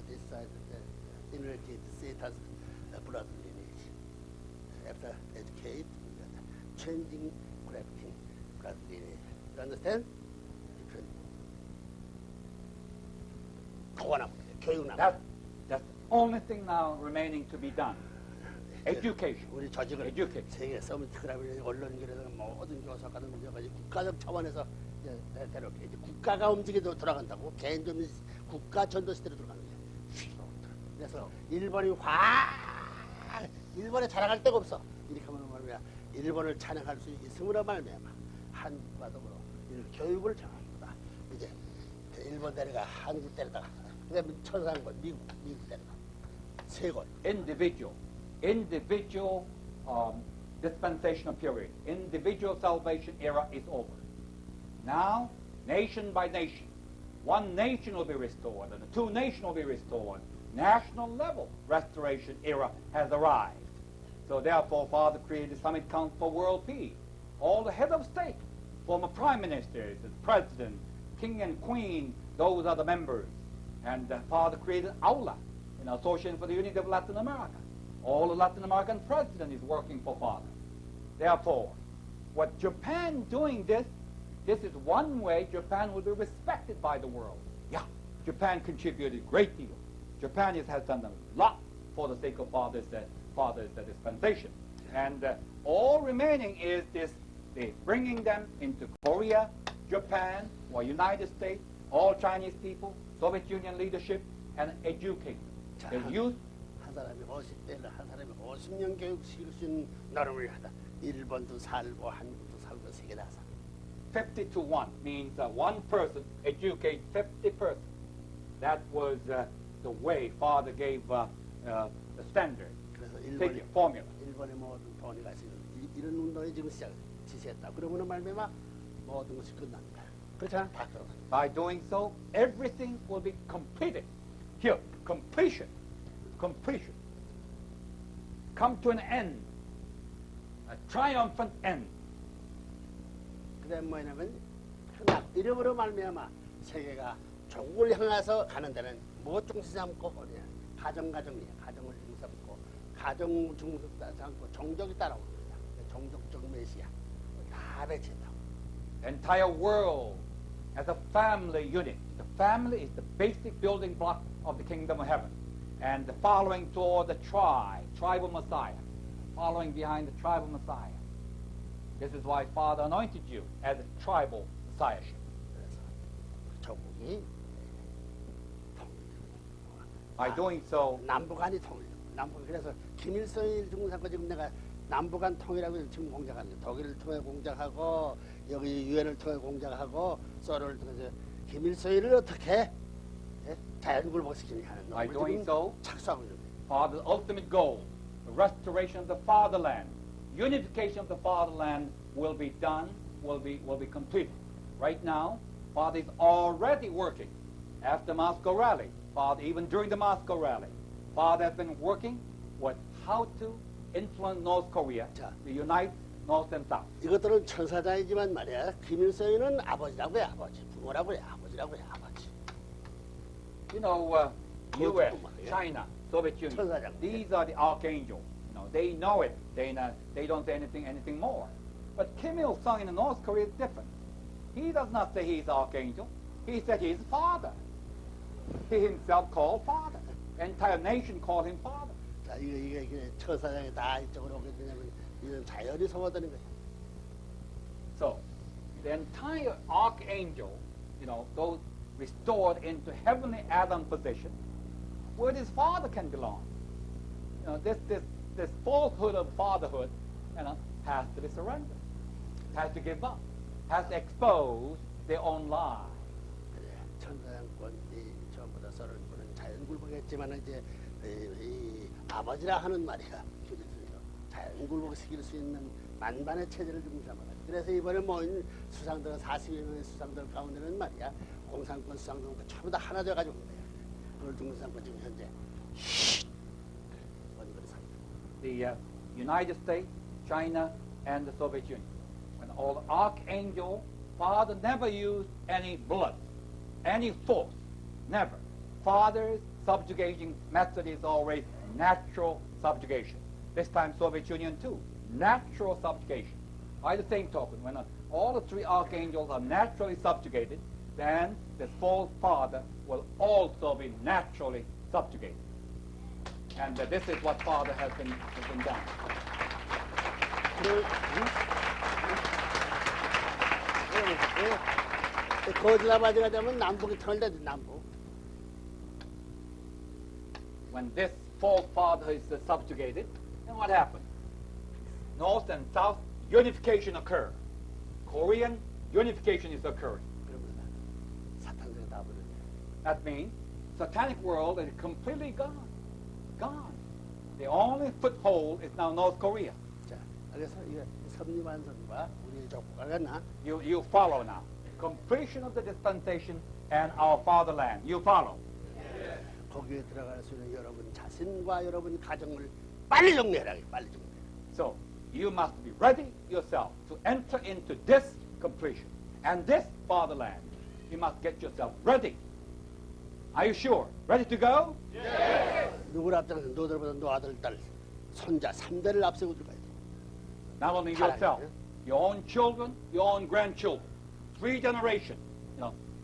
This side, inherited Satan's blood lineage. After educate, changing, grafting, blood lineage. You understand? That's the only thing now remaining to be done. Education. 우리 조직을 Education. 세계 서밋 크라비리 언론계라든가 모든 교사과들 문제까지 국가적 차원에서 이제 데려올게. 이제 국가가 움직여 돌아간다고. 개인 좀 국가 전도 시대로 돌아가는 거야. 그래서 일본에 자랑할 데가 없어. 이렇게 하면 말이야. 일본을 찬양할 수 있음으로 말미암아 한국과 더불어 교육을 정합니다. 이제 일본 데려가 한국 데려다가 그다음에 천상권 미국 데려가 세 곳. Individual dispensational period. Individual salvation era is over. Now, nation by nation, one nation will be restored, and the two nations will be restored. National level restoration era has arrived. So therefore, Father created the Summit Council for World Peace. All the head of state, former prime ministers, the president, king and queen, those are the members. And Father created AULA, an Association for the Unity of Latin America. All the Latin American president is working for Father. Therefore, what Japan doing this is one way Japan will be respected by the world. Yeah, Japan contributed a great deal. Japan has done a lot for the sake of Father's dispensation. And all remaining is this, bringing them into Korea, Japan, or United States, all Chinese people, Soviet Union leadership, and educate the youth. 한 사람이 50대를 한 사람이 50년 교육 시킬 수 있는 노력을 하다. 일본도 살고 한국도 살고 세계 다 살고. 50 to 1 means one person educate 50 persons. That was the way Father gave the standard, 그래서 figure, formula. 일본의 모든 돈이 가서 이런 운동이 지금 지시했다. 그러고는 말미암아 모든 것이 끝난 거야. 그렇잖아. 다 그러다. By doing so, everything will be completed. Here, completion. Come to an end, a triumphant end. 그다음 뭐냐면 이름으로 말미암아 세계가 종을 향해서 가는 데는 무엇 중시 삼고 뭐냐 가정이야. 가정을 중시 삼고 가정 중시 삼고 종족이 따라오는 거야. 종족적 메시아 다 배치했다고. Entire world as a family unit. The family is the basic building block of the kingdom of heaven. And the following toward the tribal Messiah, following behind the tribal Messiah. This is why Father anointed you as a tribal messiahship. 그래서 조국이 By doing so, 남북한이 통일. 그래서 김일성이 중상고 지금 내가 남북한 통일하고 지금 공작하는 거야. 독일을 통해 공작하고 여기 유엔을 통해 공작하고 소련을 통해서 김일성이를 어떻게 자연굴복시키냐 하는 by 놈을 doing 지금 so, 착수하고 있는 거예요. Father's ultimate goal, the restoration of the fatherland, unification of the fatherland will be done, will be completed. Right now, Father is already working after Moscow rally. Father, even during the Moscow rally, Father has been working with how to influence North Korea 자. to unite North and South. 이것들은 천사장이지만 말이야. 김일성이는 아버지라고 해. 아버지. 부모라고 해. 아버지라고 해. 아버지. You know, U.S., China, Soviet Union, 천사장. these are the archangels. You know, they know it. They don't say anything more. But Kim Il-sung in North Korea is different. He does not say he's archangel. He said he's father. He himself called father. The entire nation called him father. 자, 이게 천사장이 다 이쪽으로 오게 되냐면 이런 자연이 소모되는 거야. So, the entire archangel, you know, goes restored into heavenly Adam position, where his father can belong. You know, this falsehood of fatherhood, you know, has to be surrendered, has to give up, has to expose their own lies. 그래, 천사장권이 전부 다 서른권은 자연굴복했지만 이제 이 아버지라 하는 말이야. 자연굴복시킬 수 있는 만반의 체제를 좀 삼아라. 그래서 이번에 모인 수상들 40여 명의 수상들 가운데는 말이야 공산권 수상들 전부 다 하나 돼가지고 온 거야. 그걸 중산권 지금 현재 The United States, China, and the Soviet Union. When all the archangel, Father never used any blood, any force, never. Father's subjugating method is always natural subjugation. This time Soviet Union too, natural subjugation. By the same token, when all the three archangels are naturally subjugated, then the false father will also be naturally subjugated. And this is what Father has been done. 거짓 아버지가 되면 남북이 털려도 남북. When this false father is subjugated, then what happens? North and South unification occur. Korean unification is occurring. 그러면 사탄들이 다 버렸네. That means satanic world is completely gone. Gone. The only foothold is now North Korea. 자, 그래서 이게 섭리만선과 우리 족보가 You follow now. Completion of the dispensation and our fatherland. You follow. 거기에 들어갈 수 있는 여러분 자신과 여러분 가정을 빨리 정리해라. 빨리 정리. So you must be ready yourself to enter into this completion and this fatherland. You must get yourself ready. Are you sure? Ready to go? 누구를 앞장서 너들보다 너 아들, 딸, 손자 3대를 앞세고 들어가야 돼. Not only yourself, your own children, your own grandchildren. 3 generations,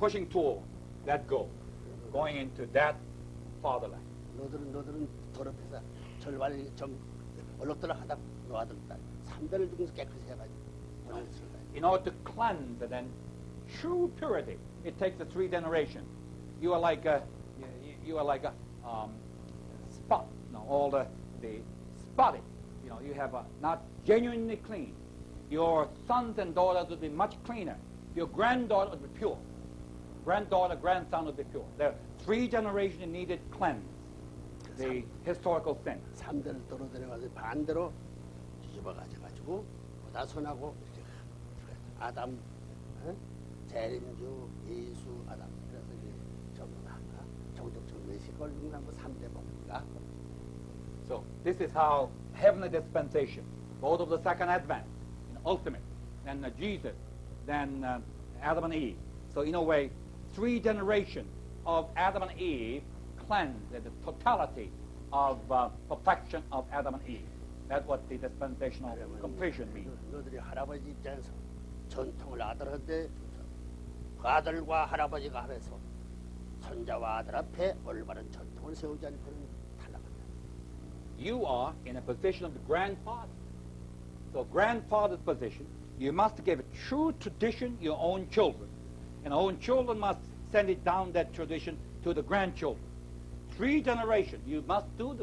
pushing toward that goal, going into that fatherland. 너들은 더럽혀서 절반이 좀 얼룩덜룩 하다 너 아들, 딸 3대를 중에서 깨끗이 해가지고 오늘 들어가야 돼. In order to cleanse and then true purity, it takes the 3 generations. You are like a spot. All the spotted. You have not genuinely clean. Your sons and daughters will be much cleaner. Your granddaughter will be pure. Granddaughter, grandson will be pure. There are 3 generations needed cleanse. The historical sin. 3대를 도로 데려가서 반대로 뒤집어 가져가지고 나손하고 이렇게 들어가야 돼. 아담, 재림주, 예수, 아담. 그래서 이게 전부 다 정독적 외식을 중남부 3대 복가. So this is how heavenly dispensation, both of the second advent, ultimate, then Jesus, then Adam and Eve. So in a way, 3 generations of Adam and Eve cleansed the totality of perfection of Adam and Eve. That's what the dispensational completion means. 너들이 할아버지 입장에서 전통을 아들한테 그 아들과 할아버지가 하면서 손자와 아들 앞에 올바른 전통을 세우지 않고는 탈락한다. You are in a position of the grandfather. So grandfather's position, you must give a true tradition your own children. And own children must send it down that tradition to the grandchildren. 3 generations. You must do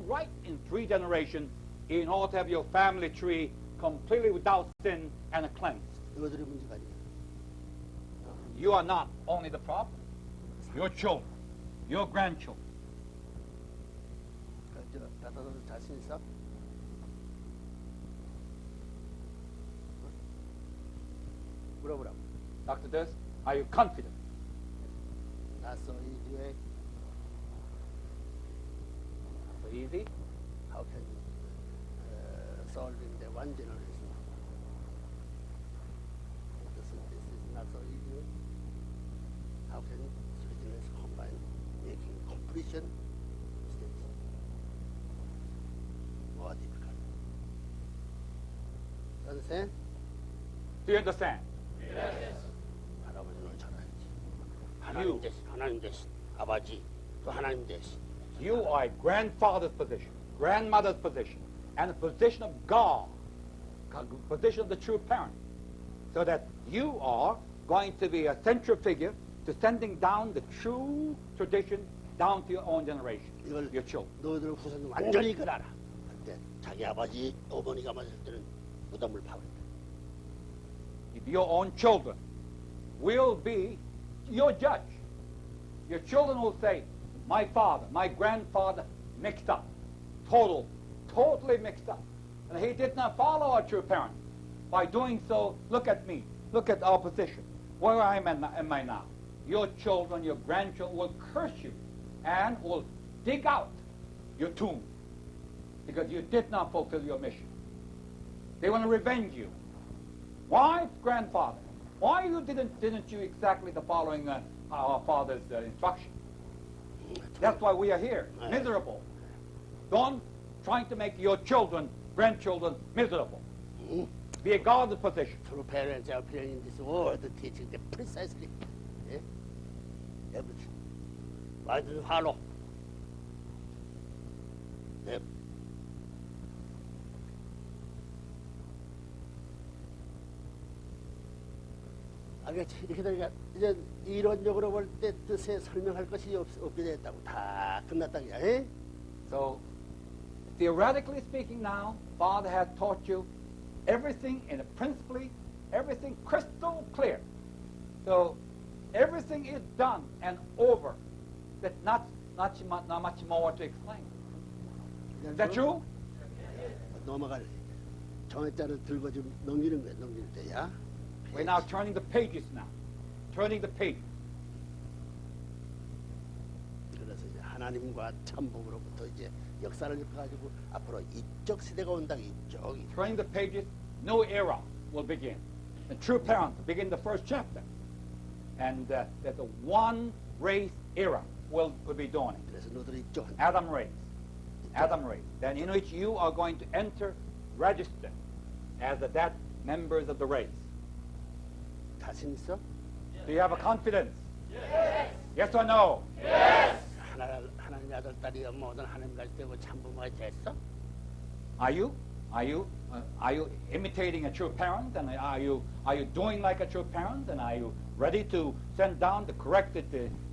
right in 3 generations in order to have your family tree completely without sin and cleansed. 너들이 문제가 아니야. You are not only the problem. Your children, your grandchildren. 다다도 자신 있어? 물어보라고. Dr. Durst, are you confident? Not so easy. So easy? How can you solve in the one generation? This is not so easy. How can 3 generations combine, making completion mistakes? More difficult. Understand? Do you understand? 할아버지는 전화했지. 하나님 대신, 하나님 대신, 아버지 또 하나님 대신. You are a grandfather's position, grandmother's position, and a position of God, position of the true parent. So that you are going to be a central figure to sending down the true tradition down to your own generation, your children. 너희들 후손 완전히 이걸 알아. 그때 자기 아버지, 어머니가 맞을 때는 무덤을 파버린다. Your own children will be your judge. Your children will say, my father, my grandfather mixed up, totally mixed up. And he did not follow our true parents. By doing so, look at me, look at our position. Where am I now? Your children, your grandchildren will curse you and will dig out your tomb because you did not fulfill your mission. They want to revenge you. Why, grandfather? Why didn't you exactly the following our father's instruction? That's why we are here, miserable. Don't trying to make your children, grandchildren, miserable. Be a godly position. True parents are appearing in this world teaching them precisely everything. Why do you follow? 알겠지? 이렇게 되니까 이제 이론적으로 볼 때 뜻에 설명할 것이 없게 됐다고 다 끝났다는 거야. 에? So, theoretically speaking now, Father has taught you everything and principally everything crystal clear. So, everything is done and over. There's not much more to explain. Is that true? 넘어갈 정액자를 들고 좀 넘기는 거야. 넘길 때야. We're now turning the pages now. Turning the pages. 그래서 이제 하나님과 참복으로부터 이제 역사를 짚어가지고 앞으로 이쪽 시대가 온다. 이쪽이. Turning the pages, new era will begin. The true parents begin the first chapter. And that the one race era will be dawning. 그래서 너들 이쪽 Adam race. Adam race. Then in which you are going to enter, register as that members of the race. 자신 있어? Do you have a confidence? Yes or no? 하나님 아들 딸이 모든 하나님 갈 때고 참부모가 됐어? Are you? Are you imitating a true parent? And are you doing like a true parent? And are you ready to send down the corrected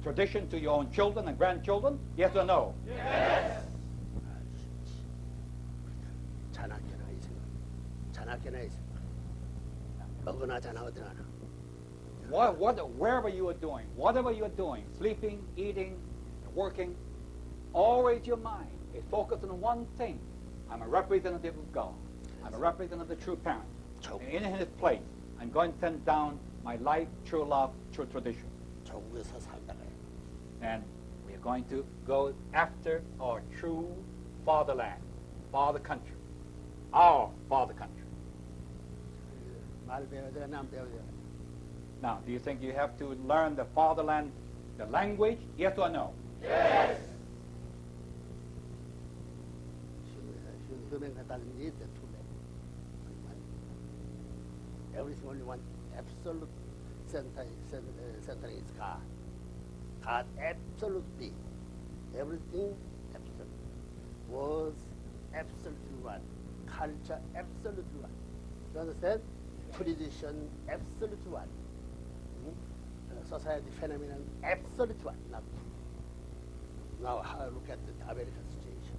tradition to your own children and grandchildren? Yes or no? 자나깨나 있으면 자나깨나 있으면 어거나 자나 어디 가나 Wherever you are doing, whatever you are doing, sleeping, eating, working, always your mind is focused on one thing. I'm a representative of God. I'm a representative of the true parent. In his place, I'm going to send down my life, true love, true tradition. 조국에서 살다가 And we are going to go after our true fatherland, father country, our father country. 말 배워야 돼, 남 배워야 돼. Now, do you think you have to learn the fatherland, the language? Yes or no? 휴면 같다든지 the two men. Everything only one absolute center is God. God absolutely. Everything absolute. Words absolutely one. Culture absolutely one. You understand? Tradition absolute one. Society phenomenon absolute one. Not two. Now look at the American situation.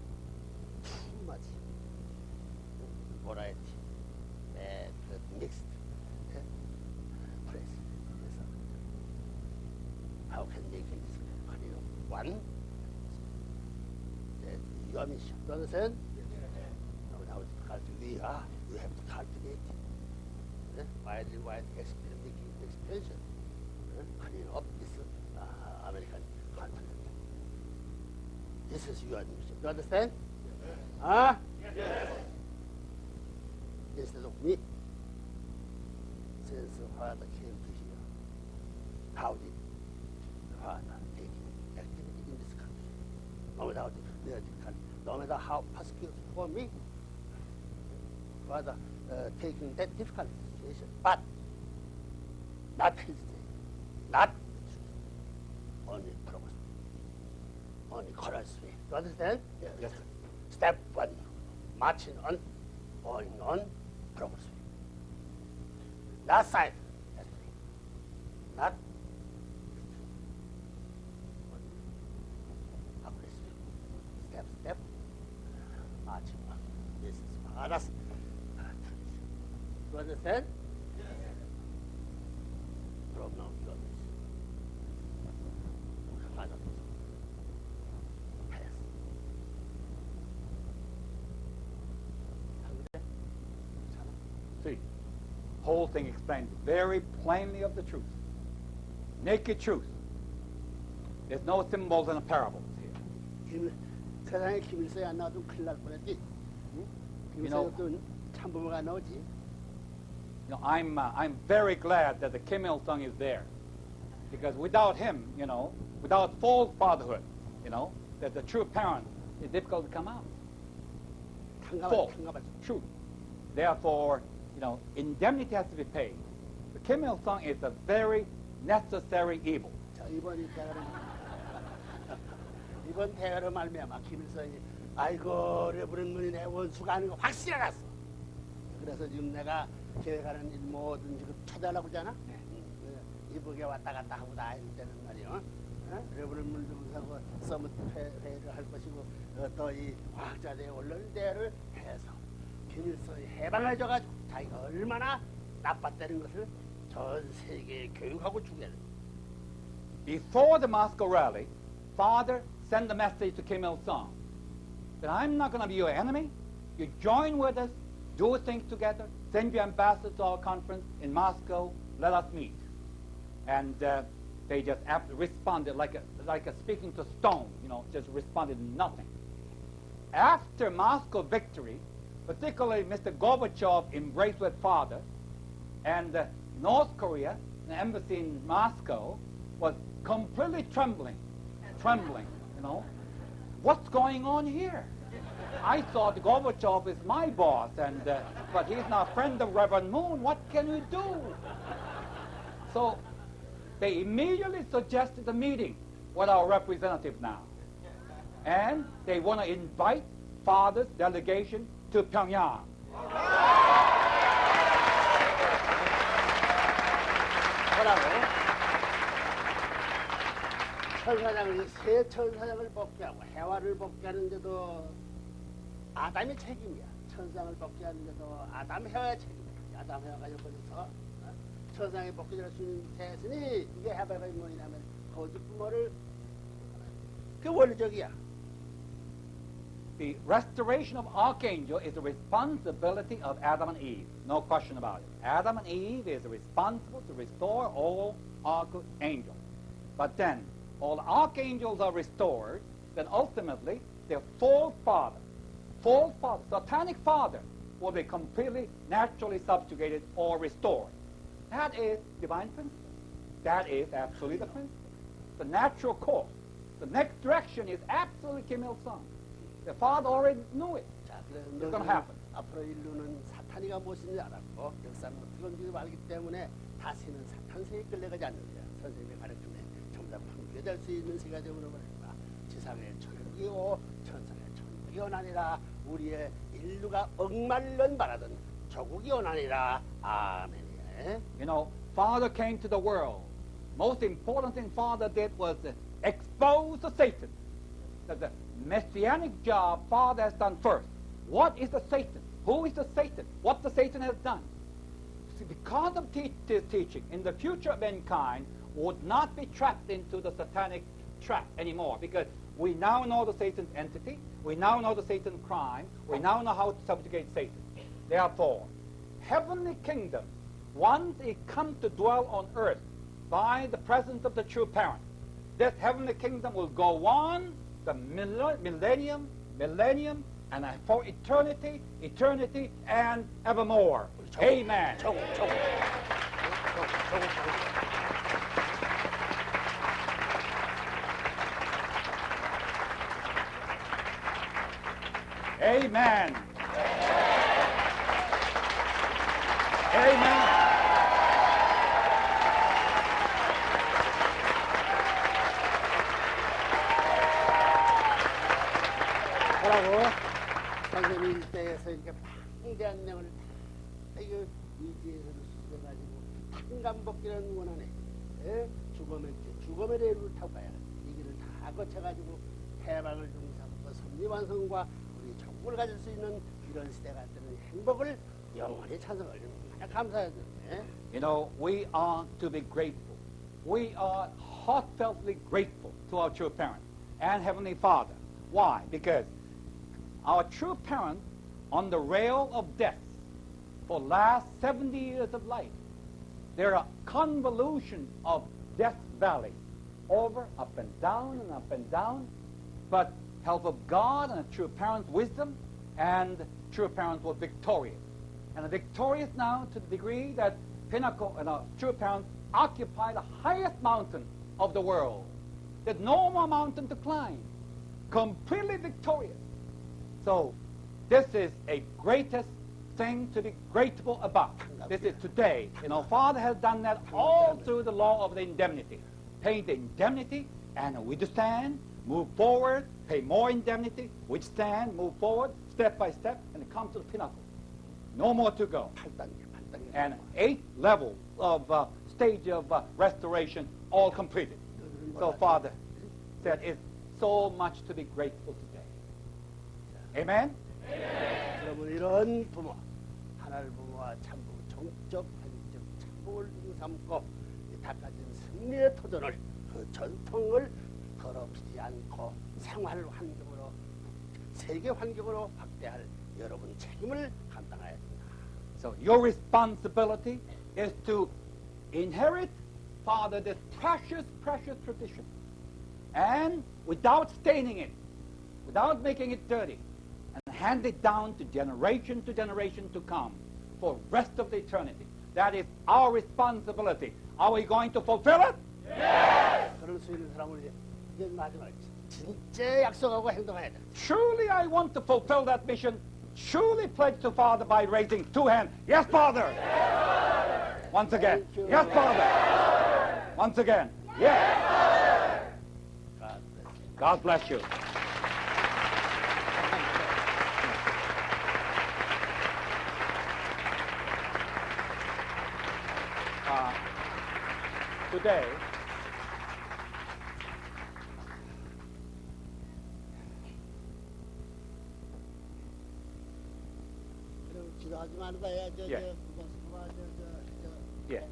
Too much variety, bad, mixed press. How can they get this kind of one? That's your mission. You understand? Now it's cultivate. You have to cultivate wide expansion. Clean up this American continent. This is your mission. You understand? Huh? Instead of me, since the father came to here, how did the father take activity in this country? No matter no matter how persecuted for me, father taking that difficult situation, but not hesitate, not only progress, only courage way. You understand? Yes, sir. Step one, marching on, going on, progress way. That side, that way. Not progress way. Step, marching on. This is father's tradition. You understand? From now, you understand. Father, pass. See, whole thing explains very plainly of the truth. Naked truth. There's no symbols and parables here. 세상에 김일성이 안 나와도 큰일 날 뻔했지. 김일성이 없던 참부모가 안 나오지. You know, I'm very glad that the Kim Il Sung is there, because without him, you know, without full fatherhood, you know, that the true parent is difficult to come out. Full truth. Therefore, you know, indemnity has to be paid. The Kim Il Sung is a very necessary evil. 자, 이번 대화로 말미암아 김일성이 아이고 레브런 문이 내 원수가 아닌 거 확실히 알았어. 그래서 지금 내가 계획하는 일 뭐든지 그 처리하려고 그러잖아. 이북에 왔다 갔다 하고 다닐 때는 말이요. 레버넌 중사고 서밋 회의를 할 것이고 또 이 과학자들의 언론대회를 해서 김일성이 해방을 줘가지고 자기가 얼마나 나빴다는 것을 전 세계에 교육하고 주겠는. Before the Moscow rally, Father sent a message to Kim Il-sung that I'm not going to be your enemy. You join with us, do things together, send your ambassador to our conference in Moscow, let us meet. And they just responded like a speaking to stone, just responded nothing. After Moscow victory, particularly Mr. Gorbachev embraced with Father, and North Korea, the embassy in Moscow, was completely trembling. What's going on here? I thought Gorbachev is my boss, but he's not a friend of Reverend Moon. What can we do? So they immediately suggested a meeting with our representative now. And they want to invite Father's delegation to Pyongyang. 뭐라고? 천사장을 새 천사장을 복귀하고 해화를 복귀하는데도 아담의 책임이야. 천사장을 복귀하는데도 아담 해화의 책임이야. 아담 해화가 옆에서 천사장에 복귀할 수 있는 대신이 이게 해바가 뭐냐면 거짓 부모를 그 원리적이야. The restoration of Archangel is the responsibility of Adam and Eve. No question about it. Adam and Eve is responsible to restore all archangels. But then, all the archangels are restored, then ultimately, their false father, satanic father, will be completely naturally subjugated or restored. That is divine principle. That is absolutely the principle. The natural course. The next direction is absolutely Kim Il-sung. The father already knew it. 자, It's going to happen. 앞으로 인류는 사탄이가 무엇인지 알았고 역사는 어떤 건지 알기 때문에 다시는 사탄 세에 끌려가지 않는 거야. 선생님의 가르침에 전부 다 판결될 수 있는 세계가 되어버리니까 지상의 천국이요 천상의 천국이 원하니라. 우리의 인류가 억말년 바라던 조국이 원하니라. 아멘이에. Father came to the world. Most important thing Father did was expose the Satan. The messianic job Father has done first. What is the Satan? Who is the Satan? What the Satan has done? See, because of this teaching, in the future mankind would not be trapped into the satanic trap anymore, because we now know the Satan's entity, we now know the Satan's crime, we now know how to subjugate Satan. Therefore, heavenly kingdom, once it comes to dwell on earth by the presence of the true parent, this heavenly kingdom will go on the millennium, and for eternity, and evermore. Amen. Amen. Amen. 뭐라고? 선생님 일대에서 이렇게 방대한 내용을 다 이거 위지에서도 수술해가지고 탕감복기라는 원하네. 죽음의 레일을 타고 가야 돼. 이 길을 다 거쳐가지고 해방을 중삼고 섭리완성과 우리 천국을 가질 수 있는 이런 시대가 되는 행복을 영원히 찬성을 감사해야 돼. We are to be grateful. We are heartfeltly grateful to our true parent and Heavenly Father. Why? Because our true parent on the rail of death for last 70 years of life, there are convolution of death valley, over, up and down, but help of God and a true parent's wisdom, and true parents were victorious. And are victorious now to the degree that pinnacle and our true parents occupy the highest mountain of the world. There's no more mountain to climb. Completely victorious. So this is a greatest thing to be grateful about. This is today. Father has done that all through the law of the indemnity. Pay the indemnity and withstand, move forward, pay more indemnity, withstand, move forward, step by step, and come to the pinnacle. No more to go. And 8 levels of stage of restoration all completed. So Father said it's so much to be grateful today. Amen? 여러분 이런 부모 하나님 부모와 참부모 정적 관적 참부를 삼고 닦아진 승리의 토전을 그 전통을 더럽히지 않고 생활 환경으로 세계 환경으로 확대할 여러분 책임을 감당해야 됩니다. So your responsibility is to inherit, Father, this precious, precious tradition. And without staining it, without making it dirty, and hand it down to generation to come for rest of the eternity. That is our responsibility. Are we going to fulfill it? 그럴 수 있는 사람은 이제 마지막에 진짜 약속하고 행동해야 돼. Truly I want to fulfill that mission. Truly pledge to Father by raising two hands. Yes, Father. Once again. Thank you. Yes, Father. Once again. Yes. God bless you. Today, 그럼 기도하지 말아야 Yeah. Yeah.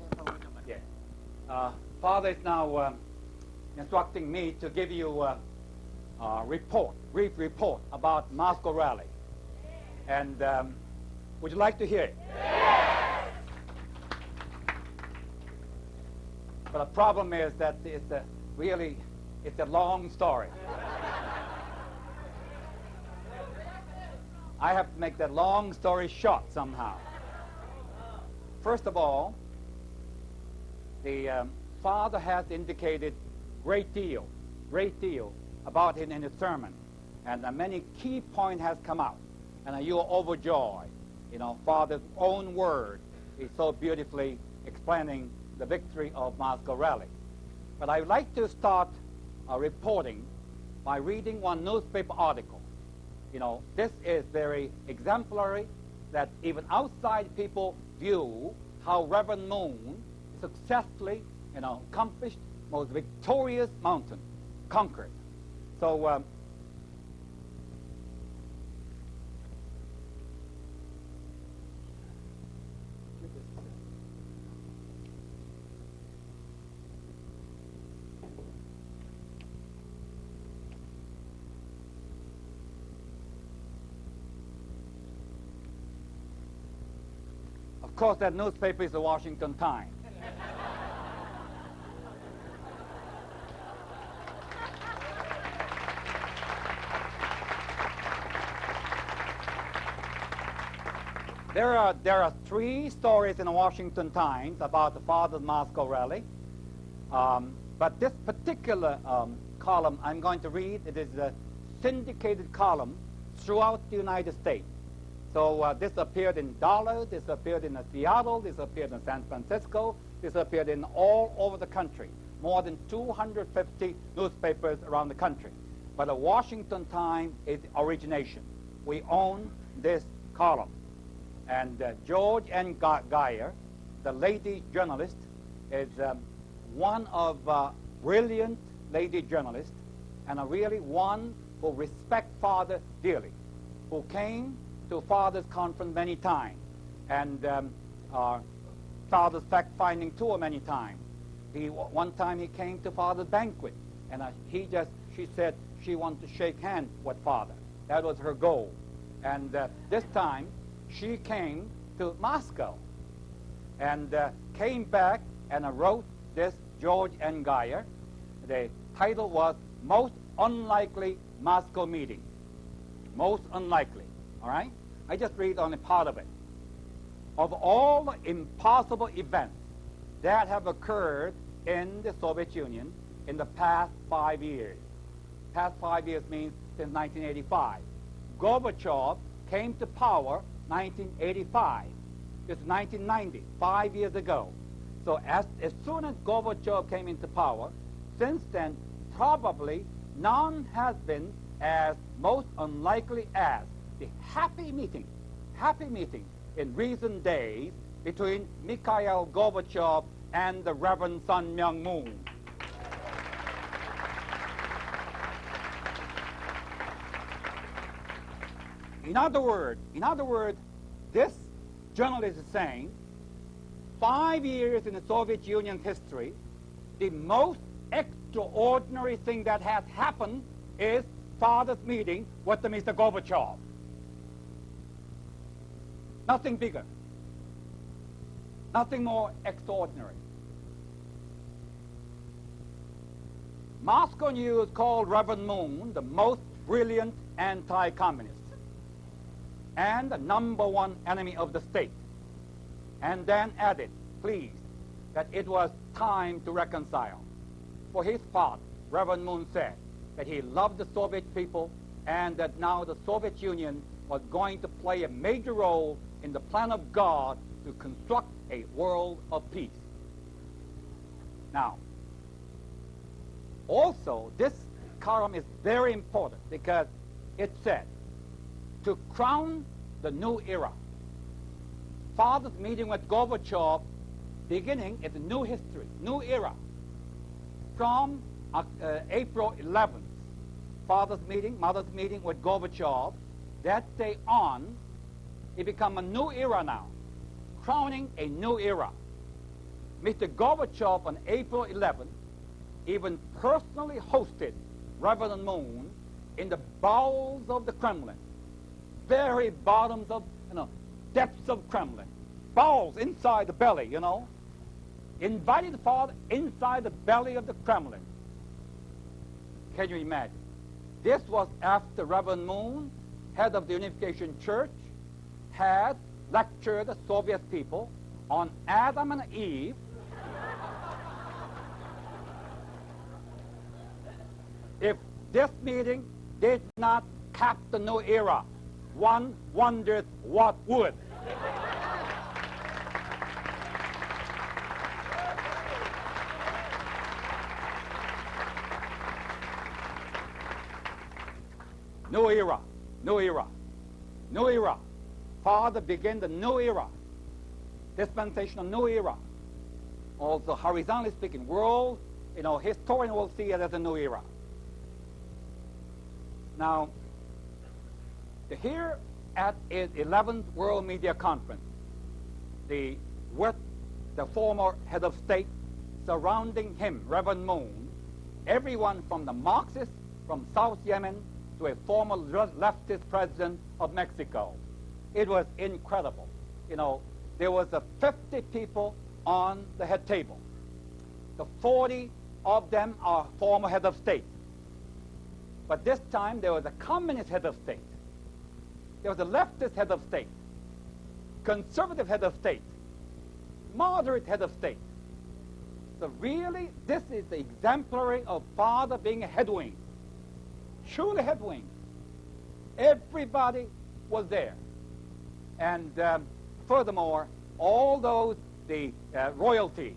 Yeah. Father is now instructing me to give you a brief report about Moscow Rally. And would you like to hear it? But the problem is that it's a long story. I have to make that long story short somehow. First of all, the Father has indicated great deal about it in his sermon, and many key points has come out, and you are overjoyed. You know, Father's own word is so beautifully explaining the victory of Moscow Rally. But I would like to start reporting by reading one newspaper article. You know, this is very exemplary that even outside people view how Reverend Moon successfully, accomplished most victorious mountain, conquered. So, of course, that newspaper is the Washington Times. There are three stories in the Washington Times about the Father's Moscow Rally. But this particular column I'm going to read, it is a syndicated column throughout the United States. So this appeared in Dallas, this appeared in Seattle, this appeared in San Francisco, this appeared in all over the country. More than 250 newspapers around the country. But the Washington Times is the origination. We own this column. And George N. Geyer, the lady journalist, is one of brilliant lady journalists, and really one who respects Father dearly, who came to Father's conference many times, and Father's fact-finding tour many times. One time he came to Father's banquet, and she said she wanted to shake hands with Father. That was her goal. And this time, she came to Moscow and came back and wrote this George N. Geyer. The title was Most Unlikely Moscow Meeting. Most unlikely, all right? I just read only part of it. Of all the impossible events that have occurred in the Soviet Union in the past 5 years. Past 5 years means since 1985. Gorbachev came to power 1985. It's 1990, 5 years ago. So as soon as Gorbachev came into power, since then, probably none has been as most unlikely as the happy meeting in recent days between Mikhail Gorbachev and the Reverend Sun Myung Moon. In other words, this journalist is saying 5 years in the Soviet Union's history, the most extraordinary thing that has happened is father's meeting with the Mr. Gorbachev. Nothing bigger. Nothing more extraordinary. Moscow News called Reverend Moon the most brilliant anti-communist and the #1 enemy of the state, and then added, please, that it was time to reconcile. For his part, Reverend Moon said that he loved the Soviet people and that now the Soviet Union was going to play a major role in the plan of God to construct a world of peace. Now, also, this column is very important because it said, to crown the new era, father's meeting with Gorbachev, beginning is a new history, new era. From April 11th, father's meeting, mother's meeting with Gorbachev, that day on, it become a new era now, crowning a new era. Mr. Gorbachev on April 11th even personally hosted Reverend Moon in the bowels of the Kremlin, very bottoms of, depths of Kremlin, bowels inside the belly, invited the father inside the belly of the Kremlin. Can you imagine? This was after Reverend Moon, head of the Unification Church, had lectured the Soviet people on Adam and Eve. If this meeting did not cap the new era, one wonders what would. New era, new era, new era. Father began the new era, dispensational new era. Also, horizontally speaking, world, historian will see it as a new era. Now, here at his 11th World Media Conference, with the former head of state surrounding him, Reverend Moon, everyone from the Marxists from South Yemen to a former leftist president of Mexico. It was incredible. There was 50 people on the head table. The 40 of them are former head of state. But this time there was a communist head of state. There was a leftist head of state, conservative head of state, moderate head of state. So really, this is the exemplary of father being a headwing, truly headwing. Everybody was there. And furthermore, all those, the royalty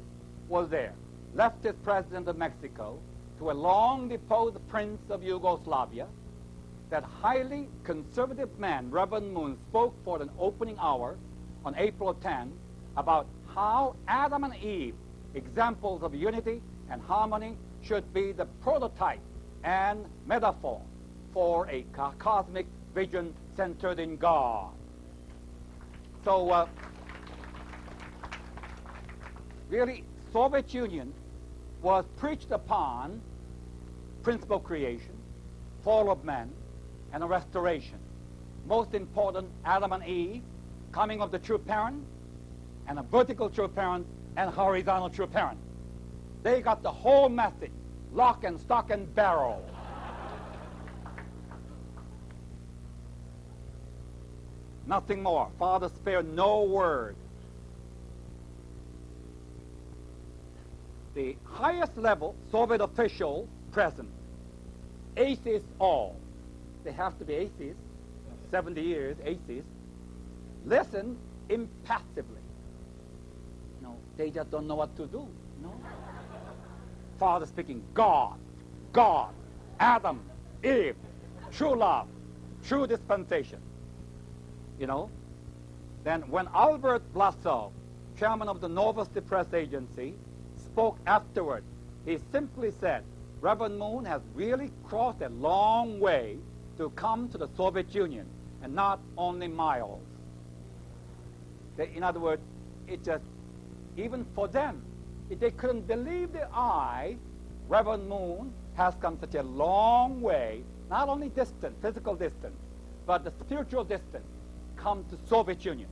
was there. Leftist president of Mexico, to a long deposed prince of Yugoslavia, that highly conservative man, Reverend Moon, spoke for an opening hour on April 10 about how Adam and Eve, examples of unity and harmony, should be the prototype and metaphor for a cosmic vision centered in God. So, really, Soviet Union was preached upon principle of creation, fall of man, and a restoration. Most important, Adam and Eve, coming of the true parent, and a vertical true parent, and horizontal true parent. They got the whole message, lock and stock and barrel. Nothing more. Father spared no word. The highest level Soviet official present, atheists all, they have to be atheists, 70 years atheists, listen impassively. They just don't know what to do. Father speaking, God, Adam, Eve, true love, true dispensation. Then when Albert Blasov chairman of the Novosti Press Agency, spoke afterward. He simply said, Reverend Moon has really crossed a long way to come to the Soviet Union, and not only miles. In other words, it just, even for them, they couldn't believe their eye, Reverend Moon has come such a long way, not only distance, physical distance, but the spiritual distance, come to Soviet Union.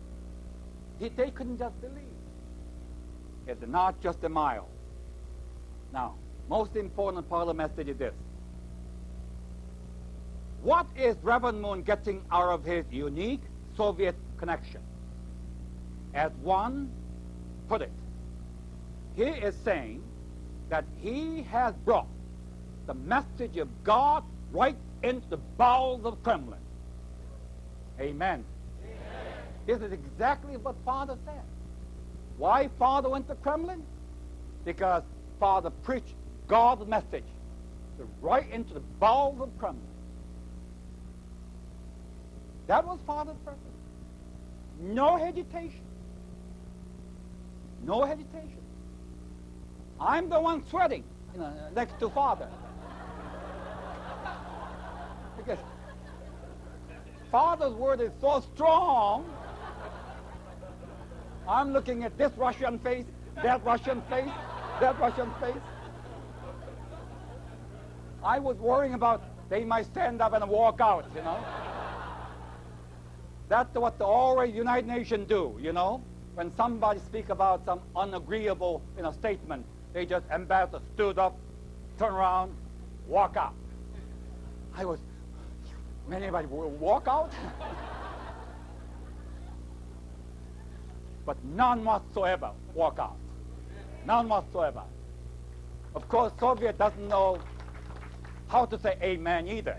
They couldn't just believe. It's not just a mile. Now, most important part of the message is this. What is Reverend Moon getting out of his unique Soviet connection? As one put it, he is saying that he has brought the message of God right into the bowels of Kremlin. Amen. This is exactly what Father said. Why Father went to Kremlin? Because Father preached God's message right into the bowels of Kremlin. That was Father's purpose. No hesitation. No hesitation. I'm the one sweating, next to Father. Because Father's word is so strong. I'm looking at this Russian face, that Russian face, that Russian face. I was worrying about they might stand up and walk out, That's what the already United Nations do, When somebody speak about some unagreeable, statement, they just ambassador stood up, turn around, walk out. Anybody will walk out? But none whatsoever walk out. None whatsoever. Of course, Soviet doesn't know how to say amen either.